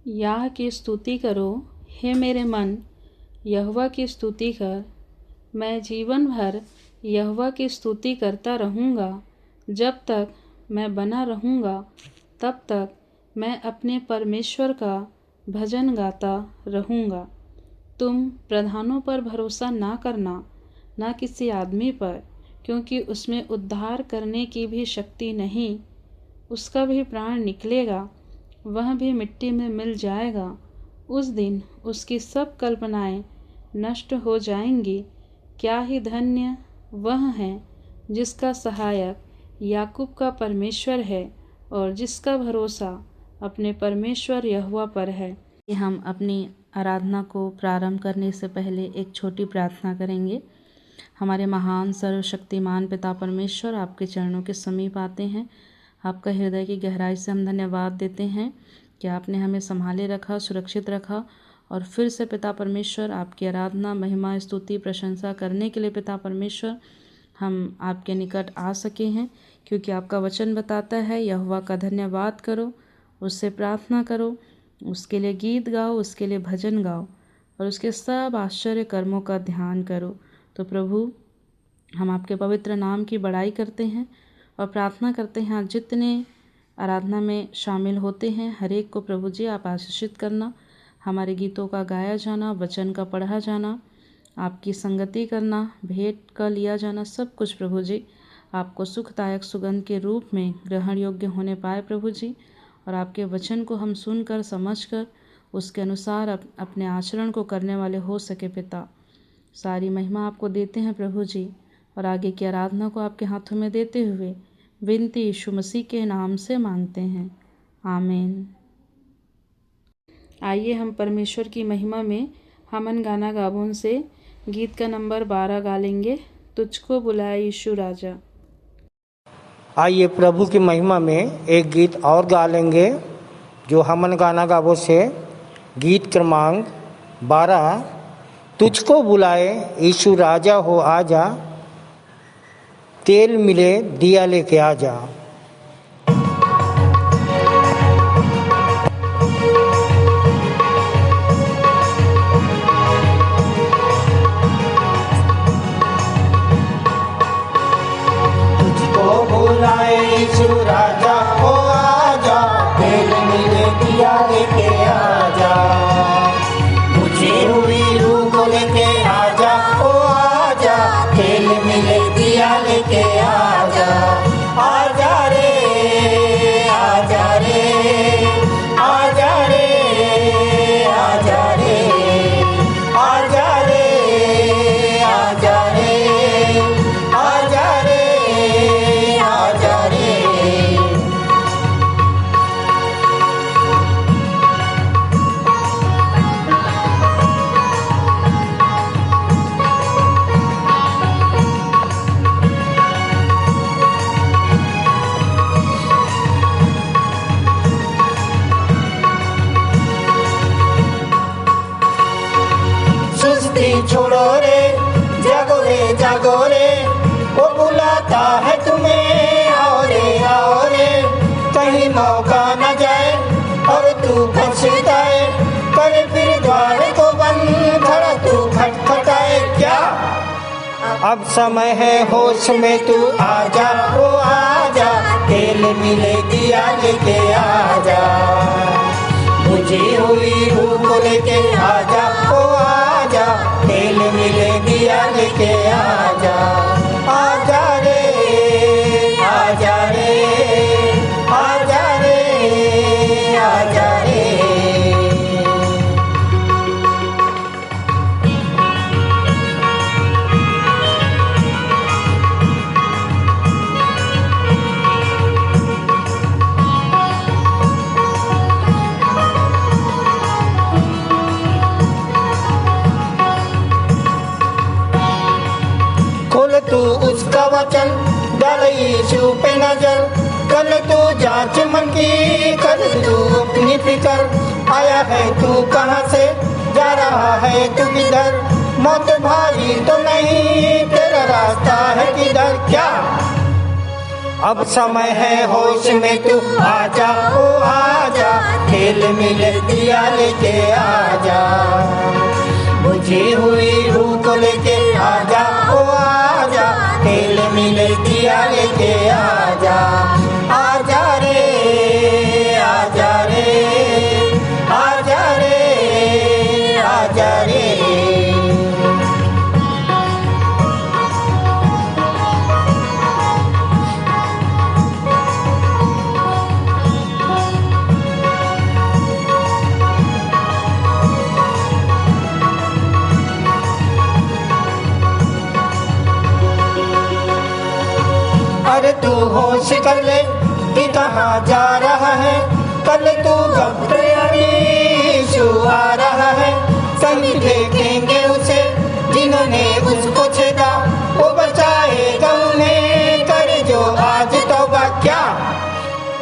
याह की स्तुति करो, हे मेरे मन, यहोवा की स्तुति कर। मैं जीवन भर यहोवा की स्तुति करता रहूँगा। जब तक मैं बना रहूँगा तब तक मैं अपने परमेश्वर का भजन गाता रहूँगा। तुम प्रधानों पर भरोसा ना करना, ना किसी आदमी पर, क्योंकि उसमें उद्धार करने की भी शक्ति नहीं। उसका भी प्राण निकलेगा, वह भी मिट्टी में मिल जाएगा। उस दिन उसकी सब कल्पनाएं नष्ट हो जाएंगी। क्या ही धन्य वह है जिसका सहायक याकूब का परमेश्वर है और जिसका भरोसा अपने परमेश्वर यहोवा पर है। हम अपनी आराधना को प्रारंभ करने से पहले एक छोटी प्रार्थना करेंगे। हमारे महान सर्वशक्तिमान पिता परमेश्वर, आपके चरणों के समीप आते हैं। आपका हृदय की गहराई से हम धन्यवाद देते हैं कि आपने हमें संभाले रखा, सुरक्षित रखा और फिर से पिता परमेश्वर आपकी आराधना, महिमा, स्तुति, प्रशंसा करने के लिए पिता परमेश्वर हम आपके निकट आ सके हैं, क्योंकि आपका वचन बताता है यहोवा का धन्यवाद करो, उससे प्रार्थना करो, उसके लिए गीत गाओ, उसके लिए भजन गाओ और उसके सब आश्चर्य कर्मों का ध्यान करो। तो प्रभु, हम आपके पवित्र नाम की बड़ाई करते हैं और प्रार्थना करते हैं आज जितने आराधना में शामिल होते हैं हर एक को प्रभु जी आप आशीषित करना। हमारे गीतों का गाया जाना, वचन का पढ़ा जाना, आपकी संगति करना, भेंट का लिया जाना, सब कुछ प्रभु जी आपको सुखदायक सुगंध के रूप में ग्रहण योग्य होने पाए प्रभु जी। और आपके वचन को हम सुनकर, समझकर उसके अनुसार अपने आचरण को करने वाले हो सके पिता। सारी महिमा आपको देते हैं प्रभु जी और आगे की आराधना को आपके हाथों में देते हुए विनती यीशु मसीह के नाम से मांगते हैं, आमीन। आइए हम परमेश्वर की महिमा में हमन गाना गाबोन से गीत का नंबर 12 गा लेंगे, तुझको बुलाए यीशु राजा। आइए प्रभु की महिमा में एक गीत और गा लेंगे जो हमन गाना गाबो से गीत क्रमांक 12, तुझको बुलाए यीशु राजा हो आजा, तेल मिले दिया लेके आजा। तुझको बुलाए यीशु राजा हो आजा, तेल मिले दिया लेके आजा, मुझे हुई रूह को लेके आजा ओ आजा, तेल मिले दिया लेके आजा। आजा रे, आजा रे, आजा रे, आजा रे, आजा रे, आजा रे, आजा रे, आजा रे। सुस्ती छोड़ो रे, जागो रे, जागो रे, वो बुलाता है तुम्हें, आओ रे, कहीं मौका न जाए और तू फंस जाए, कर फिर द्वार को बंद, खड़ा तू खटखटाए क्या। अब समय है होश में तू आजा ओ आजा, तेल मिले दिया लेके आजा, मुझे हुई रूह को लेके आजा ओ आजा, तेल मिले दिया लेके आजा। आजा रे, आजा रे, आजा रे, आजा रे। खोल तू उसका वचन, डाल यीशु पे नजर, कर तू जांच मन की, कर तू अपनी फिकर, आया है तू कहाँ से, जा रहा है तू किधर, मौत भारी तो नहीं, तेरा रास्ता है किधर क्या। अब समय है होश में तू आजा ओ आजा, खेल मिल दिया लेके आजा, बुझी हुई रूह को लेके आजा ओ आजा, खेल मिल दिया लेके आजा, आजा रे आजा रे आजा रे आजा रे। अरे तू होश कर ले कि कहाँ जा रहा है, कल तू यीशु आ रहा है, संग देखेंगे उसे जिन्होंने उसको छेदा, वो बचाएगा उन्हें, कर जो आज तौबा क्या।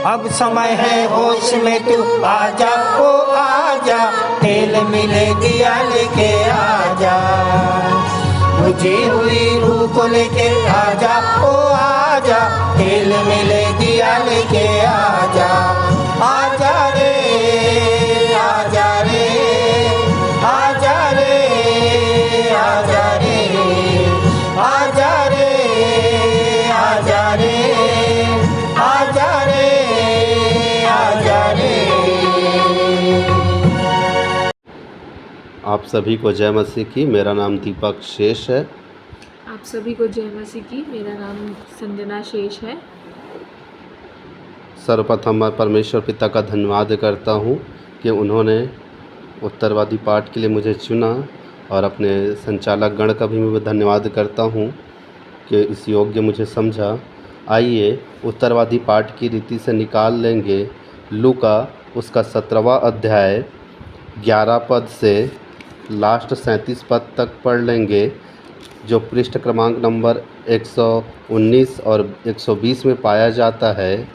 अब समय है होश में तू आजा ओ आजा, तेल मिले दिया लेके आजा, बुझी हुई रूह को लेके आजा ओ आजा, तेल मिले दिया लेके आजा, आजा रे आजा रे आजा रे आजा रे आजा रे आजा रे आजा रे आजा रे। आप सभी को जय मसीह की। मेरा नाम दीपक शेष है। आप सभी को जय मसीह की। मेरा नाम संजना शेष है। सर्वप्रथम मैं परमेश्वर पिता का धन्यवाद करता हूँ कि उन्होंने उत्तरवादी पाठ के लिए मुझे चुना, और अपने संचालक गण का भी मैं धन्यवाद करता हूँ कि इस योग्य मुझे समझा। आइए उत्तरवादी पाठ की रीति से निकाल लेंगे लूका उसका 17वां अध्याय 11 पद से लास्ट 37 पद तक पढ़ लेंगे, जो पृष्ठ क्रमांक नंबर 119 और 120 में पाया जाता है।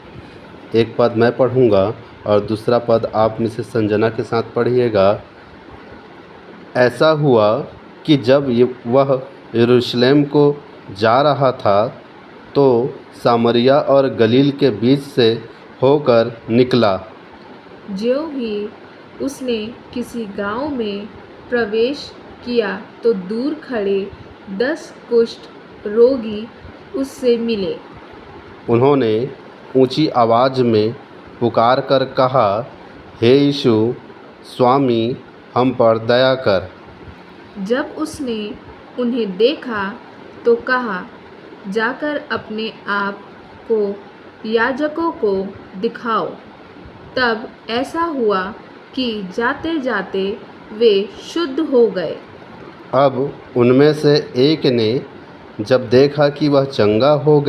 एक पद मैं पढ़ूंगा और दूसरा पद आप में से संजना के साथ पढ़िएगा। ऐसा हुआ कि जब वह यरूशलेम को जा रहा था तो सामरिया और गलील के बीच से होकर निकला। ज्यों ही उसने किसी गांव में प्रवेश किया तो दूर खड़े 10 कुष्ठ रोगी उससे मिले। उन्होंने ऊंची आवाज़ में पुकार कर कहा, हे यीशु, स्वामी, हम पर दया कर। जब उसने उन्हें देखा तो कहा, जाकर अपने आप को याजकों को दिखाओ। तब ऐसा हुआ कि जाते जाते वे शुद्ध हो गए। अब उनमें से एक ने जब देखा कि वह चंगा हो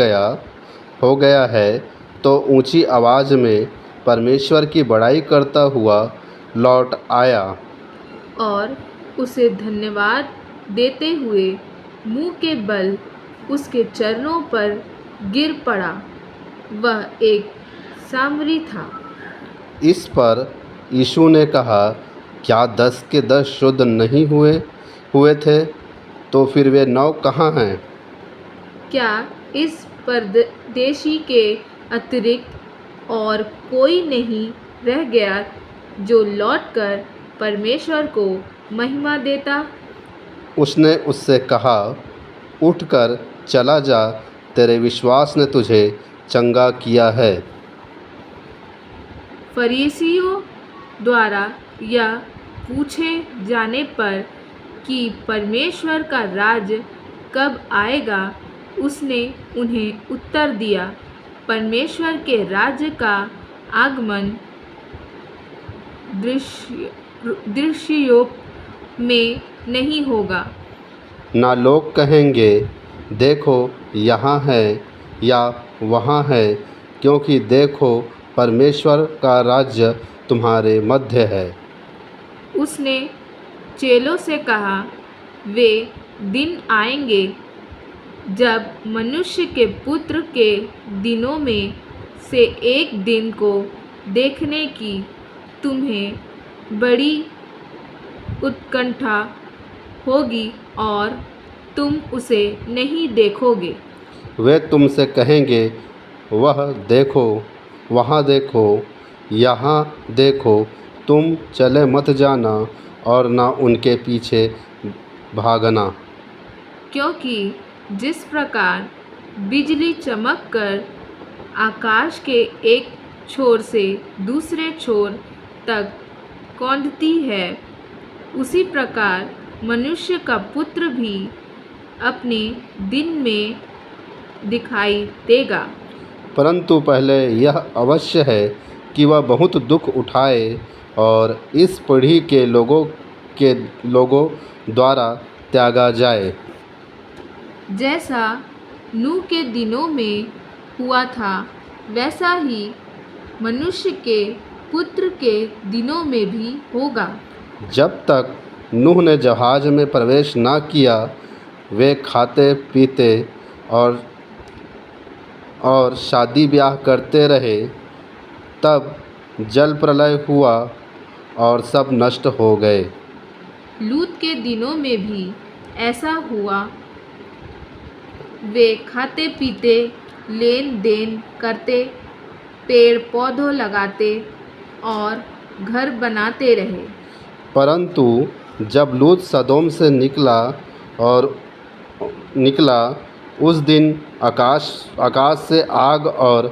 गया है तो ऊंची आवाज़ में परमेश्वर की बड़ाई करता हुआ लौट आया और उसे धन्यवाद देते हुए मुंह के बल उसके चरणों पर गिर पड़ा। वह एक सामरी था। इस पर यीशु ने कहा, क्या 10 के 10 शुद्ध नहीं हुए थे? तो फिर वे 9 कहाँ हैं? क्या इस परदेशी के अतिरिक्त और कोई नहीं रह गया जो लौटकर परमेश्वर को महिमा देता? उसने उससे कहा, उठकर चला जा, तेरे विश्वास ने तुझे चंगा किया है। फरीसियों द्वारा यह पूछे जाने पर कि परमेश्वर का राज्य कब आएगा, उसने उन्हें उत्तर दिया, परमेश्वर के राज्य का आगमन दृश्यों में नहीं होगा। ना लोग कहेंगे, देखो यहाँ है या वहाँ है, क्योंकि देखो परमेश्वर का राज्य तुम्हारे मध्य है। उसने चेलों से कहा, वे दिन आएंगे जब मनुष्य के पुत्र के दिनों में से एक दिन को देखने की तुम्हें बड़ी उत्कंठा होगी और तुम उसे नहीं देखोगे। वे तुमसे कहेंगे, वह देखो, वहाँ देखो, यहाँ देखो, तुम चले मत जाना और ना उनके पीछे भागना। क्योंकि जिस प्रकार बिजली चमककर आकाश के एक छोर से दूसरे छोर तक कौंधती है, उसी प्रकार मनुष्य का पुत्र भी अपने दिन में दिखाई देगा। परंतु पहले यह अवश्य है कि वह बहुत दुख उठाए और इस पीढ़ी के लोगों द्वारा त्यागा जाए। जैसा नूह के दिनों में हुआ था, वैसा ही मनुष्य के पुत्र के दिनों में भी होगा। जब तक नूह ने जहाज में प्रवेश न किया, वे खाते पीते और शादी ब्याह करते रहे। तब जल प्रलय हुआ और सब नष्ट हो गए। लूत के दिनों में भी ऐसा हुआ। वे खाते पीते, लेन देन करते, पेड़ पौधों लगाते और घर बनाते रहे। परंतु जब लूत सदोम से निकला उस दिन आकाश से आग और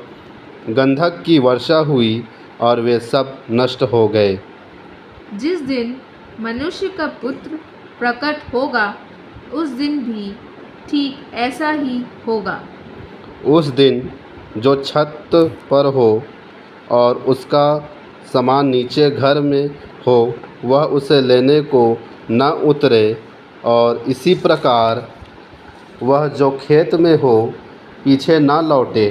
गंधक की वर्षा हुई और वे सब नष्ट हो गए। जिस दिन मनुष्य का पुत्र प्रकट होगा, उस दिन भी ठीक ऐसा ही होगा। उस दिन जो छत पर हो और उसका सामान नीचे घर में हो, वह उसे लेने को न उतरे, और इसी प्रकार वह जो खेत में हो पीछे न लौटे।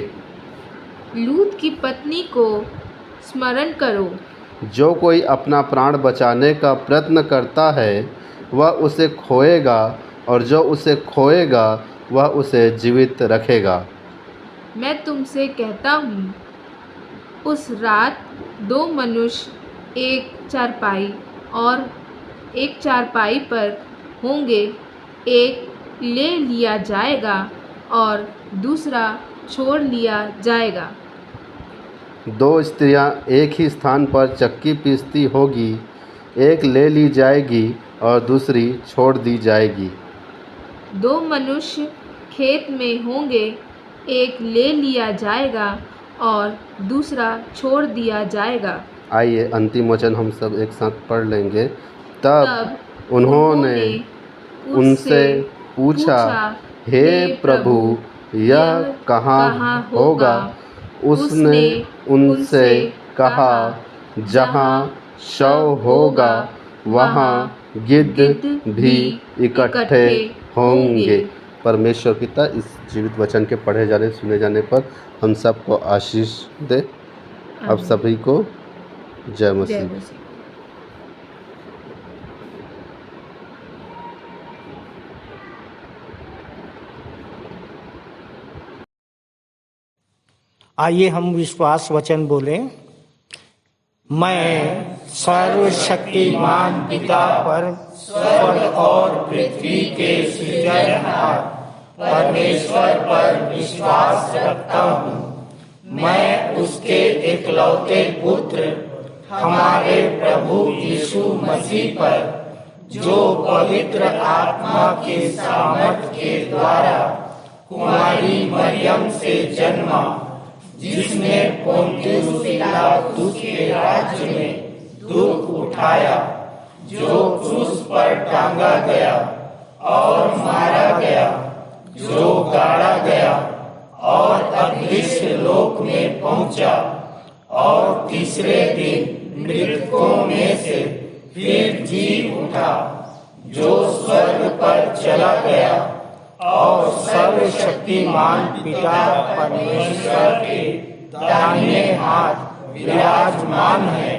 लूत की पत्नी को स्मरण करो। जो कोई अपना प्राण बचाने का प्रयत्न करता है, वह उसे खोएगा, और जो उसे खोएगा वह उसे जीवित रखेगा। मैं तुमसे कहता हूँ, उस रात दो मनुष्य एक चारपाई पर होंगे, एक ले लिया जाएगा और दूसरा छोड़ लिया जाएगा। दो स्त्रियां एक ही स्थान पर चक्की पीसती होगी, एक ले ली जाएगी और दूसरी छोड़ दी जाएगी। दो मनुष्य खेत में होंगे, एक ले लिया जाएगा और दूसरा छोड़ दिया जाएगा। आइए अंतिम वचन हम सब एक साथ पढ़ लेंगे। तब उन्होंने उनसे पूछा, हे प्रभु, यह कहाँ होगा? उसने उनसे कहा, जहाँ शव होगा वहाँ गिद्ध भी इकट्ठे होंगे। परमेश्वर पिता इस जीवित वचन के पढ़े जाने सुने जाने पर हम सबको आशीष दे। अब सभी को जय मसीह। आइए हम विश्वास वचन बोलें। मैं सर्वशक्तिमान पिता पर, स्वर्ग और पृथ्वी के सृजनहार परमेश्वर पर विश्वास रखता हूँ। मैं उसके एकलौते पुत्र हमारे प्रभु यीशु मसीह पर, जो पवित्र आत्मा के सामर्थ के द्वारा कुमारी मरियम से जन्मा, जिसने पोंतियुस पिलातुस के राज्य में दुख उठाया, जो क्रूस पर टांगा गया और मारा गया, जो गाड़ा गया और अदृश्य लोक में पहुंचा, और तीसरे दिन मृतकों में से फिर जी उठा, जो स्वर्ग पर चला गया और सर्वशक्तिमान पिता परमेश्वर के दाहिने हाथ विराजमान है,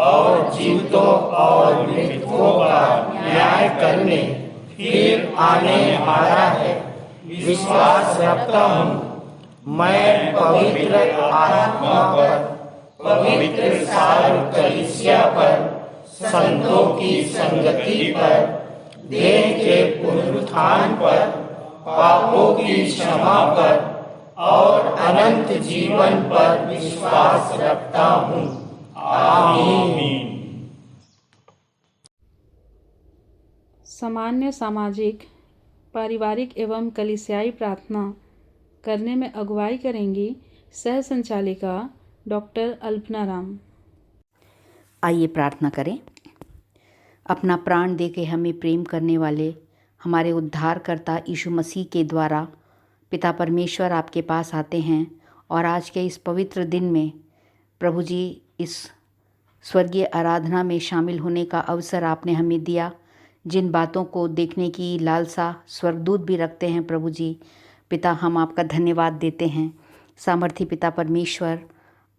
और जीवितों और मृतकों का न्याय करने फिर आने वाला है। विश्वास रखता हूँ मैं पवित्र आत्मा पर, पवित्र सारी कलीसिया पर, संतों की संगति पर, देह के पुनरुत्थान पर, पापों की क्षमा पर और अनंत जीवन पर विश्वास रखता हूँ। आमीन। सामान्य सामाजिक पारिवारिक एवं कलीसियाई प्रार्थना करने में अगुवाई करेंगी सह संचालिका डॉक्टर अल्पना राम। आइए प्रार्थना करें। अपना प्राण दे के हमें प्रेम करने वाले हमारे उद्धारकर्ता यीशु मसीह के द्वारा पिता परमेश्वर आपके पास आते हैं और आज के इस पवित्र दिन में प्रभु जी इस स्वर्गीय आराधना में शामिल होने का अवसर आपने हमें दिया। जिन बातों को देखने की लालसा स्वर्गदूत भी रखते हैं प्रभु जी, पिता हम आपका धन्यवाद देते हैं। सामर्थी पिता परमेश्वर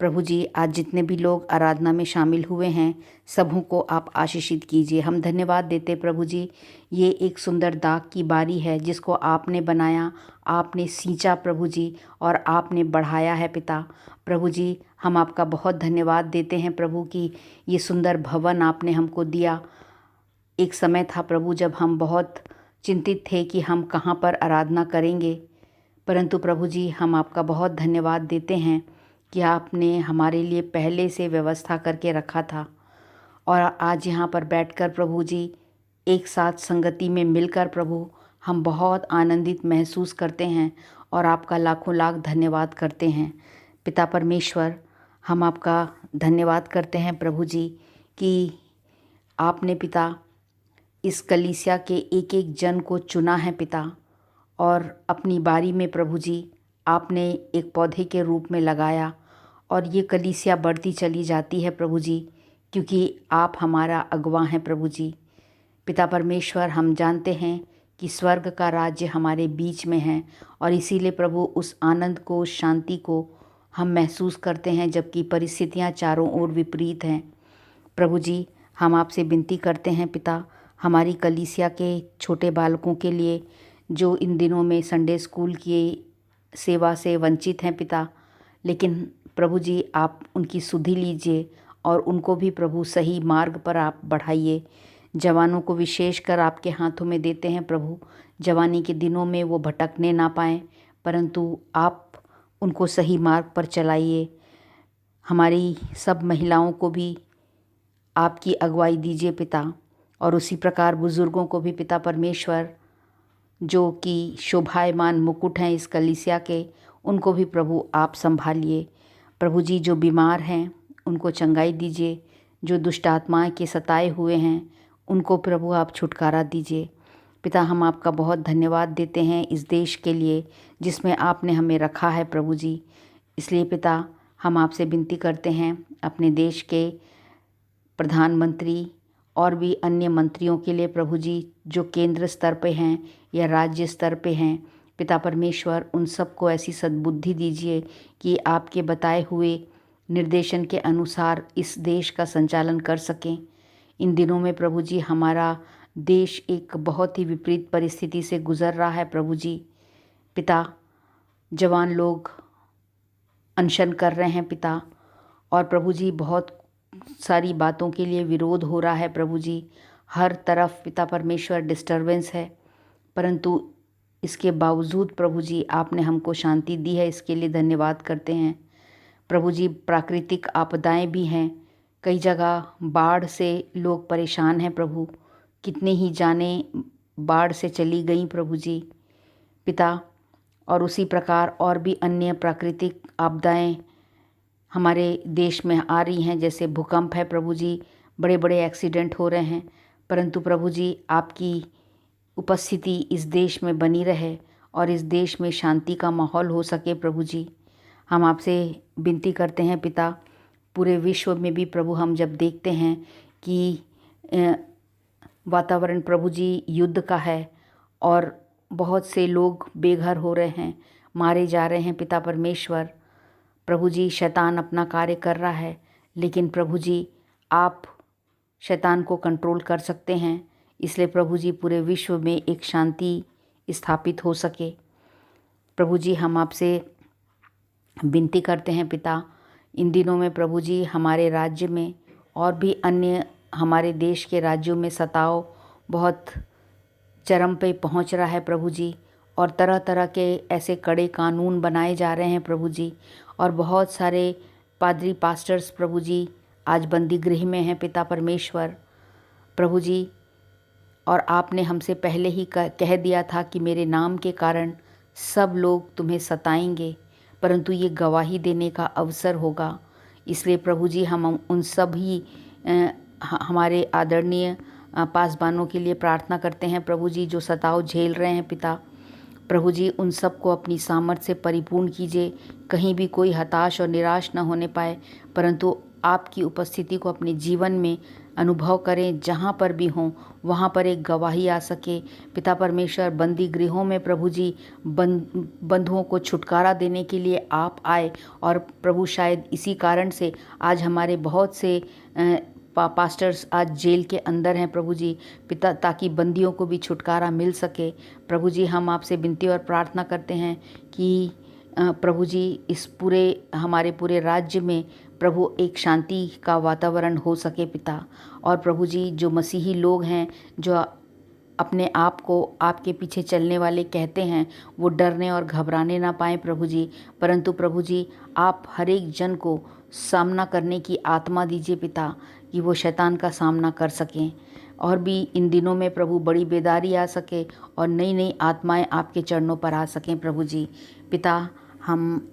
प्रभु जी, आज जितने भी लोग आराधना में शामिल हुए हैं सबों को आप आशीषित कीजिए। हम धन्यवाद देते प्रभु जी, ये एक सुंदर दाग की बारी है जिसको आपने बनाया, आपने सींचा प्रभु जी और आपने बढ़ाया है पिता। प्रभु जी हम आपका बहुत धन्यवाद देते हैं प्रभु कि ये सुंदर भवन आपने हमको दिया। एक समय था प्रभु जब हम बहुत चिंतित थे कि हम कहाँ पर आराधना करेंगे, परंतु प्रभु जी हम आपका बहुत धन्यवाद देते हैं कि आपने हमारे लिए पहले से व्यवस्था करके रखा था और आज यहाँ पर बैठकर प्रभु जी एक साथ संगति में मिलकर प्रभु हम बहुत आनंदित महसूस करते हैं और आपका लाखों लाख धन्यवाद करते हैं। पिता परमेश्वर हम आपका धन्यवाद करते हैं प्रभु जी कि आपने पिता इस कलीसिया के एक एक जन को चुना है पिता, और अपनी बारी में प्रभु जी आपने एक पौधे के रूप में लगाया और ये कलीसिया बढ़ती चली जाती है प्रभु जी, क्योंकि आप हमारा अगुवा हैं प्रभु जी। पिता परमेश्वर हम जानते हैं कि स्वर्ग का राज्य हमारे बीच में है और इसीलिए प्रभु उस आनंद को, उस शांति को हम महसूस करते हैं जबकि परिस्थितियां चारों ओर विपरीत हैं। प्रभु जी हम आपसे विनती करते हैं पिता, हमारी कलीसिया के छोटे बालकों के लिए जो इन दिनों में संडे स्कूल की सेवा से वंचित हैं पिता, लेकिन प्रभु जी आप उनकी सुधि लीजिए और उनको भी प्रभु सही मार्ग पर आप बढ़ाइए। जवानों को विशेषकर आपके हाथों में देते हैं प्रभु, जवानी के दिनों में वो भटकने ना पाएँ, परंतु आप उनको सही मार्ग पर चलाइए। हमारी सब महिलाओं को भी आपकी अगुवाई दीजिए पिता, और उसी प्रकार बुज़ुर्गों को भी पिता परमेश्वर जो कि शोभायमान मुकुट हैं इस कलीसिया के, उनको भी प्रभु आप संभालिए। प्रभु जी जो बीमार हैं उनको चंगाई दीजिए, जो दुष्ट आत्माएं के सताए हुए हैं उनको प्रभु आप छुटकारा दीजिए। पिता हम आपका बहुत धन्यवाद देते हैं इस देश के लिए जिसमें आपने हमें रखा है प्रभु जी। इसलिए पिता हम आपसे विनती करते हैं अपने देश के प्रधानमंत्री और भी अन्य मंत्रियों के लिए प्रभु जी, जो केंद्र स्तर पे हैं या राज्य स्तर पे हैं, पिता परमेश्वर उन सबको ऐसी सद्बुद्धि दीजिए कि आपके बताए हुए निर्देशन के अनुसार इस देश का संचालन कर सकें। इन दिनों में प्रभु जी हमारा देश एक बहुत ही विपरीत परिस्थिति से गुज़र रहा है प्रभु जी। पिता जवान लोग अनशन कर रहे हैं पिता, और प्रभु जी बहुत सारी बातों के लिए विरोध हो रहा है प्रभु जी। हर तरफ पिता परमेश्वर डिस्टर्बेंस है, परंतु इसके बावजूद प्रभु जी आपने हमको शांति दी है, इसके लिए धन्यवाद करते हैं प्रभु जी। प्राकृतिक आपदाएं भी हैं, कई जगह बाढ़ से लोग परेशान हैं प्रभु, कितने ही जाने बाढ़ से चली गई प्रभु जी पिता, और उसी प्रकार और भी अन्य प्राकृतिक आपदाएं हमारे देश में आ रही हैं, जैसे भूकंप है प्रभु जी, बड़े बड़े एक्सीडेंट हो रहे हैं, परंतु प्रभु जी आपकी उपस्थिति इस देश में बनी रहे और इस देश में शांति का माहौल हो सके प्रभु जी। हम आपसे विनती करते हैं पिता, पूरे विश्व में भी प्रभु हम जब देखते हैं कि वातावरण प्रभु जी युद्ध का है और बहुत से लोग बेघर हो रहे हैं, मारे जा रहे हैं पिता परमेश्वर, प्रभु जी शैतान अपना कार्य कर रहा है, लेकिन प्रभु जी आप शैतान को कंट्रोल कर सकते हैं। इसलिए प्रभु जी पूरे विश्व में एक शांति स्थापित हो सके। प्रभु जी हम आपसे विनती करते हैं पिता, इन दिनों में प्रभु जी हमारे राज्य में और भी अन्य हमारे देश के राज्यों में सताव बहुत चरम पे पहुंच रहा है प्रभु जी, और तरह तरह के ऐसे कड़े कानून बनाए जा रहे हैं प्रभु जी, और बहुत सारे पादरी पास्टर्स प्रभु जी आज बंदी गृह में हैं पिता परमेश्वर प्रभु जी। और आपने हमसे पहले ही कह दिया था कि मेरे नाम के कारण सब लोग तुम्हें सताएंगे, परंतु ये गवाही देने का अवसर होगा। इसलिए प्रभु जी हम उन सभी हमारे आदरणीय पासबानों के लिए प्रार्थना करते हैं प्रभु जी, जो सताव झेल रहे हैं पिता प्रभु जी, उन सबको अपनी सामर्थ्य से परिपूर्ण कीजिए। कहीं भी कोई हताश और निराश न होने पाए, परंतु आपकी उपस्थिति को अपने जीवन में अनुभव करें। जहाँ पर भी हों वहाँ पर एक गवाही आ सके पिता परमेश्वर। बंदी गृहों में प्रभु जी बंधुओं को छुटकारा देने के लिए आप आए, और प्रभु शायद इसी कारण से आज हमारे बहुत से पास्टर्स आज जेल के अंदर हैं प्रभु जी पिता, ताकि बंदियों को भी छुटकारा मिल सके। प्रभु जी हम आपसे विनती और प्रार्थना करते हैं कि प्रभु जी इस पूरे हमारे पूरे राज्य में प्रभु एक शांति का वातावरण हो सके पिता। और प्रभु जी जो मसीही लोग हैं, जो अपने आप को आपके पीछे चलने वाले कहते हैं, वो डरने और घबराने ना पाएँ प्रभु जी, परंतु प्रभु जी आप हर एक जन को सामना करने की आत्मा दीजिए पिता, कि वो शैतान का सामना कर सकें। और भी इन दिनों में प्रभु बड़ी बेदारी आ सके और नई नई आत्माएं आपके चरणों पर आ सकें प्रभु जी पिता। हम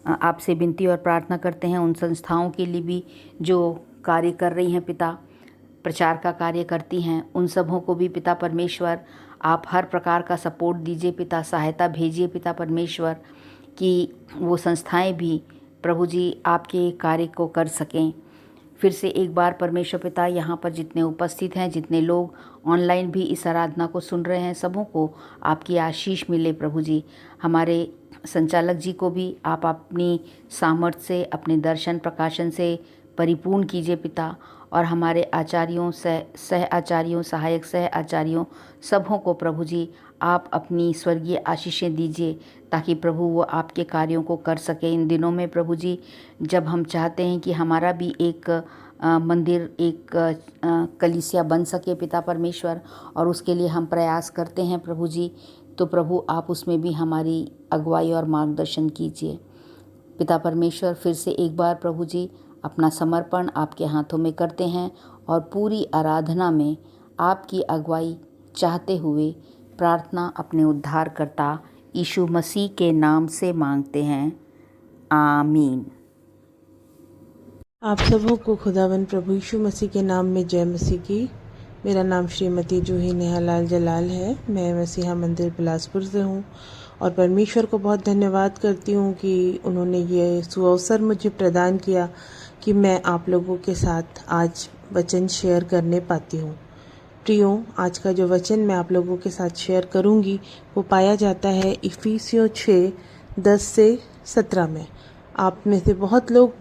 आपसे विनती और प्रार्थना करते हैं उन संस्थाओं के लिए भी जो कार्य कर रही हैं पिता, प्रचार का कार्य करती हैं, उन सबों को भी पिता परमेश्वर आप हर प्रकार का सपोर्ट दीजिए पिता, सहायता भेजिए पिता परमेश्वर, कि वो संस्थाएं भी प्रभु जी आपके कार्य को कर सकें। फिर से एक बार परमेश्वर पिता यहाँ पर जितने उपस्थित हैं, जितने लोग ऑनलाइन भी इस आराधना को सुन रहे हैं, सबों को आपकी आशीष मिले प्रभु जी। हमारे संचालक जी को भी आप अपनी सामर्थ्य से, अपने दर्शन प्रकाशन से परिपूर्ण कीजिए पिता, और हमारे आचार्यों, सह आचार्यों, सहायक सह आचार्यों, सबों को प्रभु जी आप अपनी स्वर्गीय आशीषें दीजिए, ताकि प्रभु वो आपके कार्यों को कर सके इन दिनों में प्रभु जी, जब हम चाहते हैं कि हमारा भी एक मंदिर, एक कलीसिया बन सके पिता परमेश्वर, और उसके लिए हम प्रयास करते हैं प्रभु जी। तो प्रभु आप उसमें भी हमारी अगुवाई और मार्गदर्शन कीजिए पिता परमेश्वर। फिर से एक बार प्रभु जी अपना समर्पण आपके हाथों में करते हैं, और पूरी आराधना में आपकी अगुवाई चाहते हुए प्रार्थना अपने उद्धारकर्ता यीशु मसीह के नाम से मांगते हैं, आमीन। आप सबों को खुदावन प्रभु यीशु मसीह के नाम में जय मसीह की। मेरा नाम श्रीमती जूही नेहालाल जलाल है। मैं मसीहा मंदिर बिलासपुर से हूँ, और परमेश्वर को बहुत धन्यवाद करती हूँ कि उन्होंने ये सुअवसर मुझे प्रदान किया कि मैं आप लोगों के साथ आज वचन शेयर करने पाती हूँ। प्रियो, आज का जो वचन मैं आप लोगों के साथ शेयर करूँगी वो पाया जाता है इफिसियों 6:10-17 में। आप में से बहुत लोग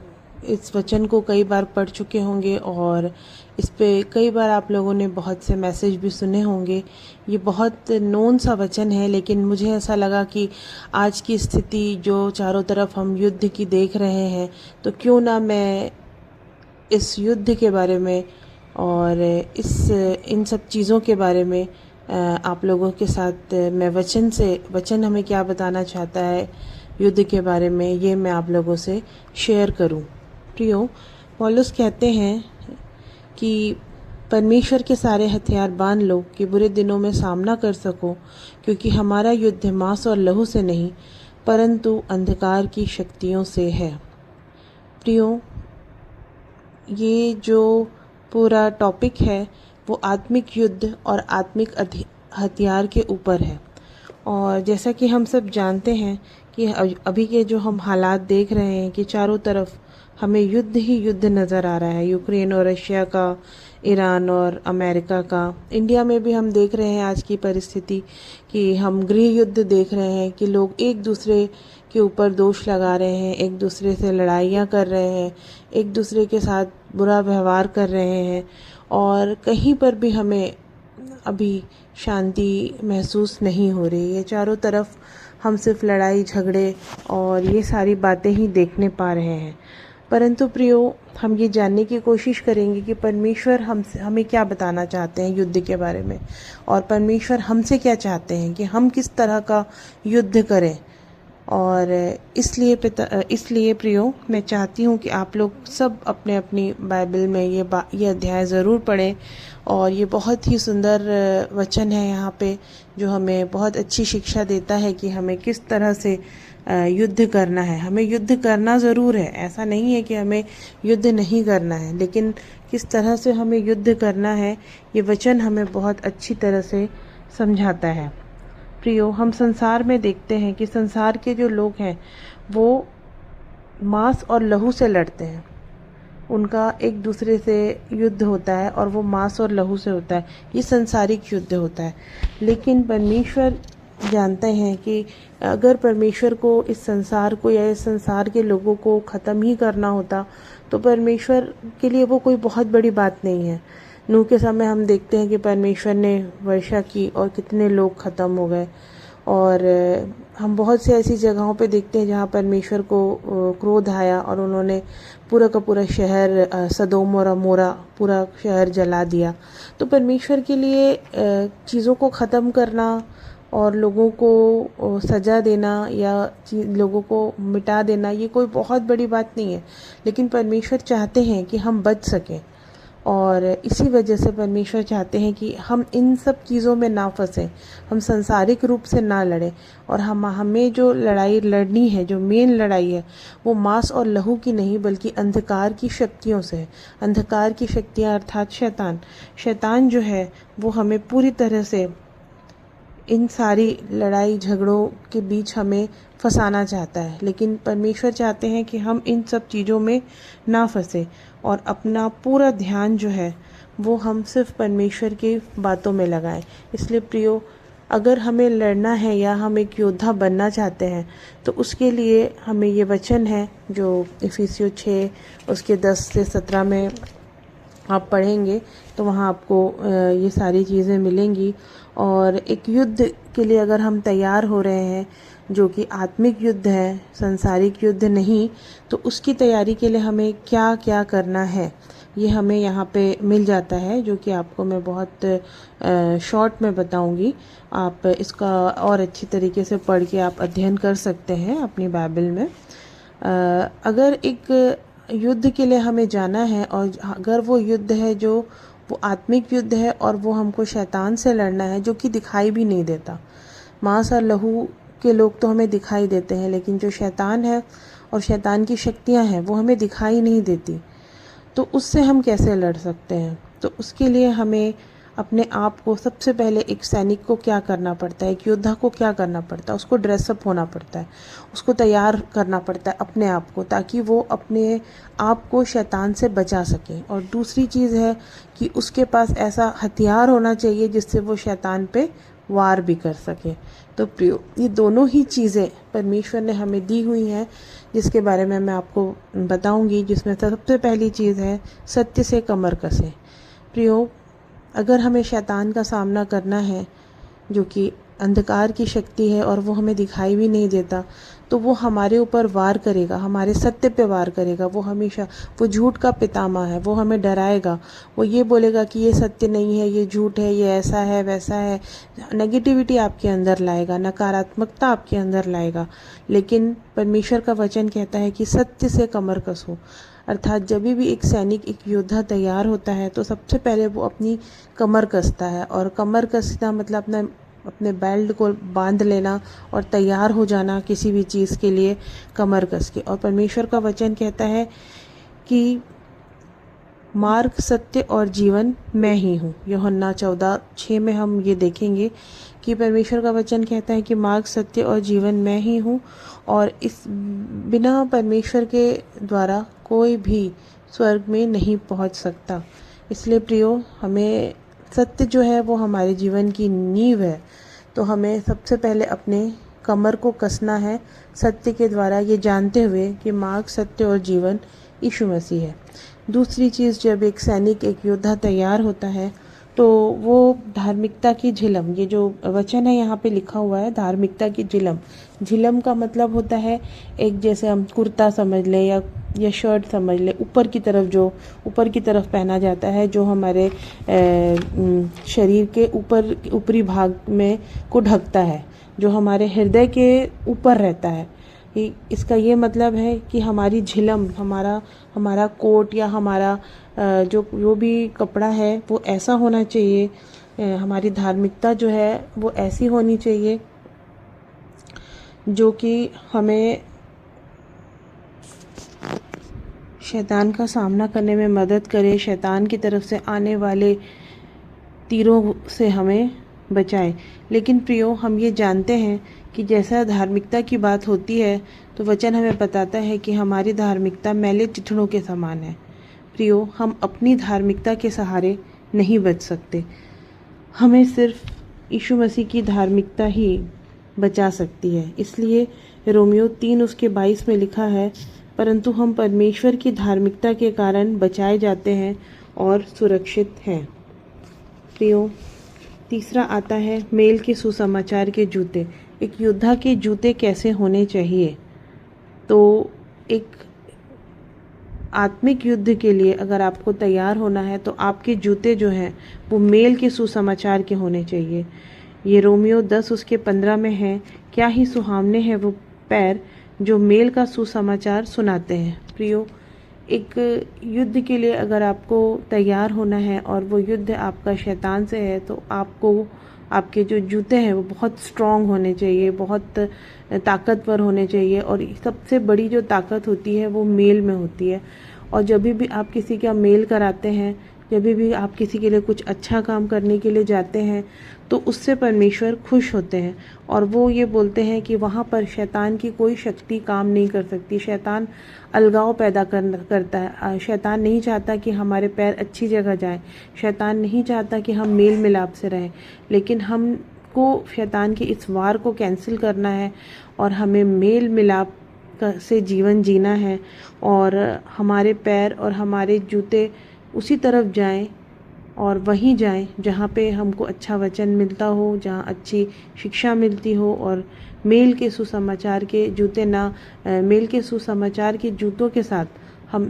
इस वचन को कई बार पढ़ चुके होंगे, और इस पे कई बार आप लोगों ने बहुत से मैसेज भी सुने होंगे। ये बहुत नोन सा वचन है, लेकिन मुझे ऐसा लगा कि आज की स्थिति जो चारों तरफ हम युद्ध की देख रहे हैं, तो क्यों ना मैं इस युद्ध के बारे में और इन सब चीज़ों के बारे में आप लोगों के साथ मैं वचन हमें क्या बताना चाहता है युद्ध के बारे में, ये मैं आप लोगों से शेयर करूं। प्रियो, पौलुस कहते हैं कि परमेश्वर के सारे हथियार बांध लो कि बुरे दिनों में सामना कर सको, क्योंकि हमारा युद्ध मांस और लहू से नहीं परंतु अंधकार की शक्तियों से है। प्रियो, ये जो पूरा टॉपिक है वो आत्मिक युद्ध और आत्मिक हथियार के ऊपर है। और जैसा कि हम सब जानते हैं कि अभी के जो हम हालात देख रहे हैं कि चारों तरफ हमें युद्ध ही युद्ध नज़र आ रहा है, यूक्रेन और रशिया का, ईरान और अमेरिका का। इंडिया में भी हम देख रहे हैं आज की परिस्थिति कि हम गृह युद्ध देख रहे हैं कि लोग एक दूसरे के ऊपर दोष लगा रहे हैं, एक दूसरे से लड़ाइयाँ कर रहे हैं, एक दूसरे के साथ बुरा व्यवहार कर रहे हैं, और कहीं पर भी हमें अभी शांति महसूस नहीं हो रही है। चारों तरफ हम सिर्फ लड़ाई झगड़े और ये सारी बातें ही देखने पा रहे हैं। परंतु प्रियो, हम ये जानने की कोशिश करेंगे कि परमेश्वर हमें क्या बताना चाहते हैं युद्ध के बारे में, और परमेश्वर हमसे क्या चाहते हैं कि हम किस तरह का युद्ध करें। और इसलिए प्रियो, मैं चाहती हूँ कि आप लोग सब अपने अपनी बाइबल में ये अध्याय ज़रूर पढ़ें। और ये बहुत ही सुंदर वचन है यहाँ पे, जो हमें बहुत अच्छी शिक्षा देता है कि हमें किस तरह से युद्ध करना है। हमें युद्ध करना ज़रूर है, ऐसा नहीं है कि हमें युद्ध नहीं करना है, लेकिन किस तरह से हमें युद्ध करना है ये वचन हमें बहुत अच्छी तरह से समझाता है। प्रियो, हम संसार में देखते हैं कि संसार के जो लोग हैं वो मांस और लहू से लड़ते हैं। उनका एक दूसरे से युद्ध होता है और वो मांस और लहू से होता है। ये संसारिक युद्ध होता है। लेकिन परमेश्वर जानते हैं कि अगर परमेश्वर को इस संसार को या इस संसार के लोगों को ख़त्म ही करना होता तो परमेश्वर के लिए वो कोई बहुत बड़ी बात नहीं है। नूह के समय हम देखते हैं कि परमेश्वर ने वर्षा की और कितने लोग ख़त्म हो गए। और हम बहुत से ऐसी जगहों पे देखते हैं जहाँ परमेश्वर को क्रोध आया और उन्होंने पूरा का पूरा शहर सदोम और अमोरा पूरा शहर जला दिया। तो परमेश्वर के लिए चीज़ों को ख़त्म करना और लोगों को सज़ा देना या लोगों को मिटा देना ये कोई बहुत बड़ी बात नहीं है। लेकिन परमेश्वर चाहते हैं कि हम बच सकें, और इसी वजह से परमेश्वर चाहते हैं कि हम इन सब चीज़ों में ना फंसें, हम संसारिक रूप से ना लड़ें। और हमें जो लड़ाई लड़नी है, जो मेन लड़ाई है, वो मांस और लहू की नहीं बल्कि अंधकार की शक्तियों से है। अंधकार की शक्तियाँ अर्थात शैतान जो है वो हमें पूरी तरह से इन सारी लड़ाई झगड़ों के बीच हमें फंसाना चाहता है। लेकिन परमेश्वर चाहते हैं कि हम इन सब चीज़ों में ना फंसे और अपना पूरा ध्यान जो है वो हम सिर्फ परमेश्वर की बातों में लगाएं। इसलिए प्रियो, अगर हमें लड़ना है या हम एक योद्धा बनना चाहते हैं तो उसके लिए हमें ये वचन है जो इफिसियों 6 उसके 10 से 17 में आप पढ़ेंगे तो वहाँ आपको ये सारी चीज़ें मिलेंगी। और एक युद्ध के लिए अगर हम तैयार हो रहे हैं जो कि आत्मिक युद्ध है, संसारिक युद्ध नहीं, तो उसकी तैयारी के लिए हमें क्या क्या करना है ये हमें यहाँ पे मिल जाता है, जो कि आपको मैं बहुत शॉर्ट में बताऊंगी। आप इसका और अच्छी तरीके से पढ़ के आप अध्ययन कर सकते हैं अपनी बाइबल में। अगर एक युद्ध के लिए हमें जाना है और अगर वो युद्ध है जो वो आत्मिक युद्ध है और वो हमको शैतान से लड़ना है जो कि दिखाई भी नहीं देता। मांस और लहू के लोग तो हमें दिखाई देते हैं, लेकिन जो शैतान है और शैतान की शक्तियां हैं वो हमें दिखाई नहीं देती। तो उससे हम कैसे लड़ सकते हैं? तो उसके लिए हमें अपने आप को, सबसे पहले एक सैनिक को क्या करना पड़ता है, एक योद्धा को क्या करना पड़ता है, उसको ड्रेसअप होना पड़ता है, उसको तैयार करना पड़ता है अपने आप को, ताकि वो अपने आप को शैतान से बचा सके। और दूसरी चीज़ है कि उसके पास ऐसा हथियार होना चाहिए जिससे वो शैतान पे वार भी कर सके। तो प्रियो, ये दोनों ही चीज़ें परमेश्वर ने हमें दी हुई हैं, जिसके बारे में मैं आपको बताऊंगी। जिसमें सबसे पहली चीज़ है सत्य से कमर कसे। प्रियो, अगर हमें शैतान का सामना करना है जो कि अंधकार की शक्ति है और वो हमें दिखाई भी नहीं देता, तो वो हमारे ऊपर वार करेगा, हमारे सत्य पे वार करेगा। वो हमेशा, वो झूठ का पितामह है, वो हमें डराएगा। वो ये बोलेगा कि ये सत्य नहीं है, ये झूठ है, ये ऐसा है, वैसा है। नेगेटिविटी आपके अंदर लाएगा, नकारात्मकता आपके अंदर लाएगा। लेकिन परमेश्वर का वचन कहता है कि सत्य से कमर कसो। अर्थात जब भी एक सैनिक, एक योद्धा तैयार होता है तो सबसे पहले वो अपनी कमर कसता है। और कमर कसना मतलब अपने बेल्ट को बांध लेना और तैयार हो जाना किसी भी चीज़ के लिए कमर कस के। और परमेश्वर का वचन कहता है कि मार्ग, सत्य और जीवन मैं ही हूँ। यूहन्ना 14:6 में हम ये देखेंगे कि परमेश्वर का वचन कहता है कि मार्ग, सत्य और जीवन मैं ही हूँ, और इस बिना परमेश्वर के द्वारा कोई भी स्वर्ग में नहीं पहुँच सकता। इसलिए प्रियो, हमें सत्य जो है वो हमारे जीवन की नींव है। तो हमें सबसे पहले अपने कमर को कसना है सत्य के द्वारा, ये जानते हुए कि मार्ग, सत्य और जीवन यीशु मसीह है। दूसरी चीज़, जब एक सैनिक, एक योद्धा तैयार होता है तो वो धार्मिकता की झिलम, ये जो वचन है यहाँ पे लिखा हुआ है धार्मिकता की झिलम। झिलम का मतलब होता है एक, जैसे हम कुर्ता समझ लें या शर्ट समझ लें, ऊपर की तरफ, जो ऊपर की तरफ पहना जाता है, जो हमारे शरीर के ऊपरी भाग में को ढकता है, जो हमारे हृदय के ऊपर रहता है। इसका ये मतलब है कि हमारी झिलम, हमारा कोट या हमारा जो भी कपड़ा है वो ऐसा होना चाहिए, हमारी धार्मिकता जो है वो ऐसी होनी चाहिए जो कि हमें शैतान का सामना करने में मदद करे, शैतान की तरफ से आने वाले तीरों से हमें बचाए। लेकिन प्रियो, हम ये जानते हैं कि जैसा धार्मिकता की बात होती है तो वचन हमें बताता है कि हमारी धार्मिकता मैले चिथड़ों के समान है। प्रियो, हम अपनी धार्मिकता के सहारे नहीं बच सकते, हमें सिर्फ यीशु मसीह की धार्मिकता ही बचा सकती है। इसलिए रोमियो 3:22 में लिखा है, परंतु हम परमेश्वर की धार्मिकता के कारण बचाए जाते हैं और सुरक्षित हैं। प्रियो, तीसरा आता है मेल के सुसमाचार के जूते। एक योद्धा के जूते कैसे होने चाहिए? तो एक आत्मिक युद्ध के लिए अगर आपको तैयार होना है तो आपके जूते जो हैं वो मेल के सुसमाचार के होने चाहिए। ये रोमियो 10:15 में है, क्या ही सुहावने हैं वो पैर जो मेल का सुसमाचार सुनाते हैं। प्रियो, एक युद्ध के लिए अगर आपको तैयार होना है और वो युद्ध आपका शैतान से है तो आपको आपके जो जूते हैं वो बहुत स्ट्रॉन्ग होने चाहिए, बहुत ताकतवर होने चाहिए। और सबसे बड़ी जो ताकत होती है वो मेल में होती है। और जब भी आप किसी का मेल कराते हैं, जब भी आप किसी के लिए कुछ अच्छा काम करने के लिए जाते हैं तो उससे परमेश्वर खुश होते हैं और वो ये बोलते हैं कि वहाँ पर शैतान की कोई शक्ति काम नहीं कर सकती। शैतान अलगाव पैदा करता है। शैतान नहीं चाहता कि हमारे पैर अच्छी जगह जाएं। शैतान नहीं चाहता कि हम मेल मिलाप से रहें। लेकिन हमको शैतान के इस वार को कैंसिल करना है और हमें मेल मिलाप से जीवन जीना है और हमारे पैर और हमारे जूते उसी तरफ जाएं और वहीं जाएं जहाँ पे हमको अच्छा वचन मिलता हो, जहाँ अच्छी शिक्षा मिलती हो। और मेल के सुसमाचार के जूते मेल के सुसमाचार के जूतों के साथ हम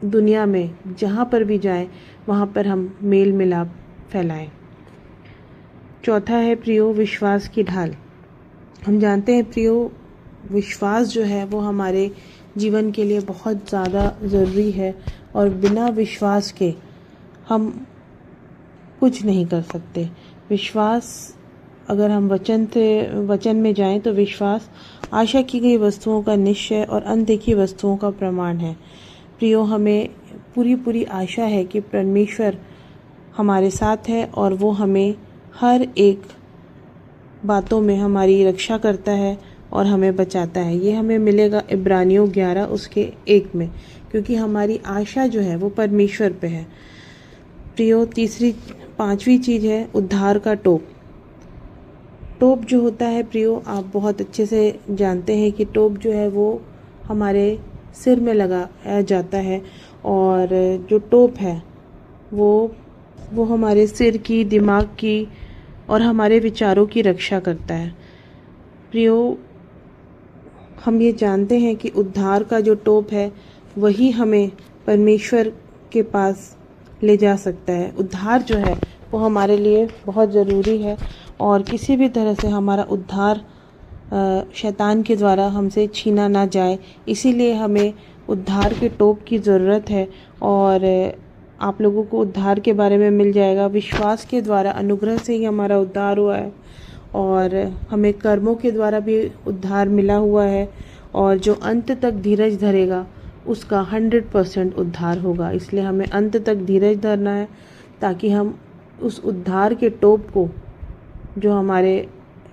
दुनिया में जहाँ पर भी जाएं वहाँ पर हम मेल मिलाप फैलाएं। चौथा है प्रियो, विश्वास की ढाल। हम जानते हैं प्रियो, विश्वास जो है वो हमारे जीवन के लिए बहुत ज़्यादा ज़रूरी है और बिना विश्वास के हम कुछ नहीं कर सकते। विश्वास, अगर हम वचन में जाएं तो विश्वास आशा की गई वस्तुओं का निश्चय और अनदेखी वस्तुओं का प्रमाण है। प्रियो, हमें पूरी आशा है कि परमेश्वर हमारे साथ है और वो हमें हर एक बातों में हमारी रक्षा करता है और हमें बचाता है। ये हमें मिलेगा इब्रानियों 11:1 में, क्योंकि हमारी आशा जो है वो परमेश्वर पे है। प्रियो, पांचवी चीज़ है उद्धार का टोप। टोप जो होता है प्रियो, आप बहुत अच्छे से जानते हैं कि टोप जो है वो हमारे सिर में लगाया जाता है और जो टोप है वो हमारे सिर की, दिमाग की और हमारे विचारों की रक्षा करता है। प्रियो, हम ये जानते हैं कि उद्धार का जो टोप है वही हमें परमेश्वर के पास ले जा सकता है। उद्धार जो है वो हमारे लिए बहुत ज़रूरी है और किसी भी तरह से हमारा उद्धार शैतान के द्वारा हमसे छीना ना जाए, इसीलिए हमें उद्धार के टोप की ज़रूरत है। और आप लोगों को उद्धार के बारे में मिल जाएगा। विश्वास के द्वारा, अनुग्रह से ही हमारा उद्धार हुआ है और हमें कर्मों के द्वारा भी उद्धार मिला हुआ है। और जो अंत तक धीरज धरेगा उसका 100% उद्धार होगा। इसलिए हमें अंत तक धीरज धरना है ताकि हम उस उद्धार के टोप को, जो हमारे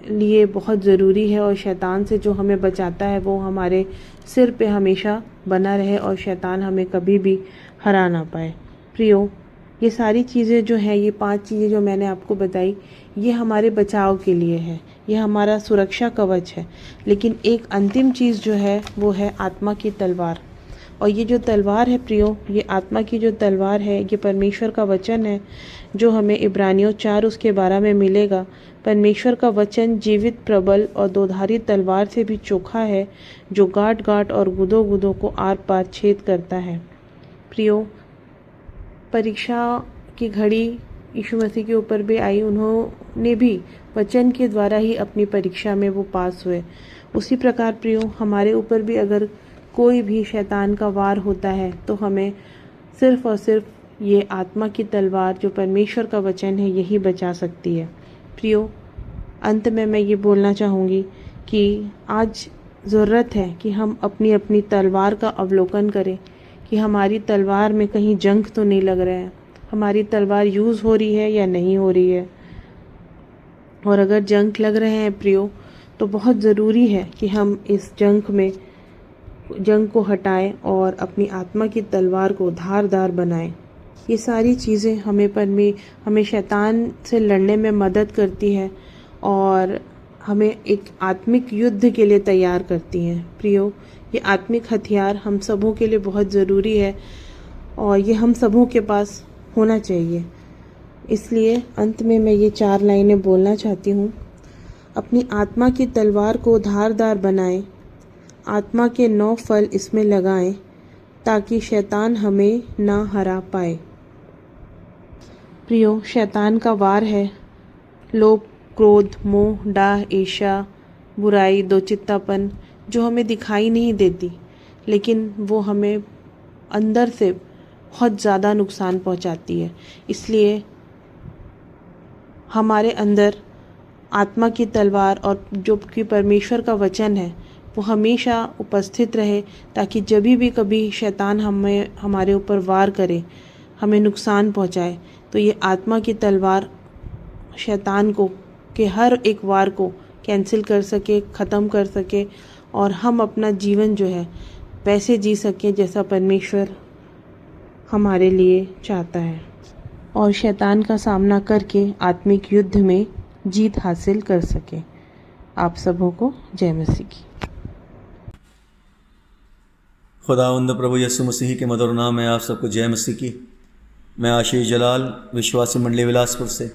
लिए बहुत ज़रूरी है और शैतान से जो हमें बचाता है, वो हमारे सिर पे हमेशा बना रहे और शैतान हमें कभी भी हरा ना पाए। प्रियो, ये सारी चीज़ें जो हैं, ये 5 चीज़ें जो मैंने आपको बताई, ये हमारे बचाव के लिए है, ये हमारा सुरक्षा कवच है। लेकिन एक अंतिम चीज़ जो है वो है आत्मा की तलवार। और ये जो तलवार है प्रियो, ये आत्मा की जो तलवार है, ये परमेश्वर का वचन है जो हमें इब्रानियों 4 उसके 12 में मिलेगा। परमेश्वर का वचन जीवित, प्रबल और दोधारी तलवार से भी चोखा है, जो गांठ गांठ और गुदों गुदों को आर पार छेद करता है। प्रियो, परीक्षा की घड़ी यीशु मसीह के ऊपर भी आई, उन्होंने भी वचन के द्वारा ही अपनी परीक्षा में वो पास हुए। उसी प्रकार प्रियो, हमारे ऊपर भी अगर कोई भी शैतान का वार होता है तो हमें सिर्फ़ और सिर्फ ये आत्मा की तलवार जो परमेश्वर का वचन है यही बचा सकती है। प्रियो, अंत में मैं ये बोलना चाहूँगी कि आज ज़रूरत है कि हम अपनी अपनी तलवार का अवलोकन करें कि हमारी तलवार में कहीं जंग तो नहीं लग रहा है, हमारी तलवार यूज़ हो रही है या नहीं हो रही है। और अगर जंग लग रहे हैं प्रियो, तो बहुत ज़रूरी है कि हम इस जंग को हटाएं और अपनी आत्मा की तलवार को धारदार बनाएं। ये सारी चीज़ें हमें शैतान से लड़ने में मदद करती है और हमें एक आत्मिक युद्ध के लिए तैयार करती हैं। प्रियो, ये आत्मिक हथियार हम सबों के लिए बहुत ज़रूरी है और ये हम सबों के पास होना चाहिए। इसलिए अंत में मैं ये 4 लाइनें बोलना चाहती हूँ। अपनी आत्मा की तलवार को धारदार बनाएं, आत्मा के 9 फल इसमें लगाएं ताकि शैतान हमें ना हरा पाए। प्रियो, शैतान का वार है लोभ, क्रोध, मोह, डाह, ईर्ष्या, बुराई, दोचित्तापन, जो हमें दिखाई नहीं देती लेकिन वो हमें अंदर से बहुत ज़्यादा नुकसान पहुंचाती है। इसलिए हमारे अंदर आत्मा की तलवार और जो कि परमेश्वर का वचन है वो हमेशा उपस्थित रहे, ताकि जब भी कभी शैतान हमारे ऊपर वार करे, हमें नुकसान पहुंचाए, तो ये आत्मा की तलवार शैतान के हर एक वार को कैंसिल कर सके, ख़त्म कर सके और हम अपना जीवन जो है वैसे जी सकें जैसा परमेश्वर हमारे लिए चाहता है और शैतान का सामना करके आत्मिक युद्ध में जीत हासिल कर सके। आप सबों को जय मसीह की। खुदावंद प्रभु यीशु मसीह के मधुर नाम में आप सबको जय मसीह की। मैं आशीष जलाल, विश्वासी मंडली बिलासपुर से।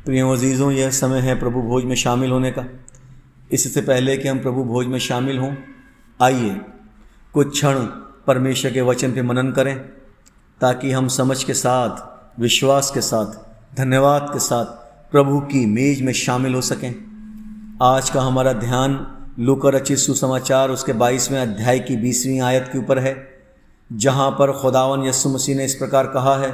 प्रिय अजीज़ों, यह समय है प्रभु भोज में शामिल होने का। इससे पहले कि हम प्रभु भोज में शामिल हों, आइए कुछ क्षण परमेश्वर के वचन पे मनन करें ताकि हम समझ के साथ, विश्वास के साथ, धन्यवाद के साथ प्रभु की मेज में शामिल हो सकें। आज का हमारा ध्यान लूका रचित सुसमाचार उसके 22वें अध्याय की 20वीं आयत के ऊपर है, जहाँ पर खुदावन यीशु मसीह ने इस प्रकार कहा है,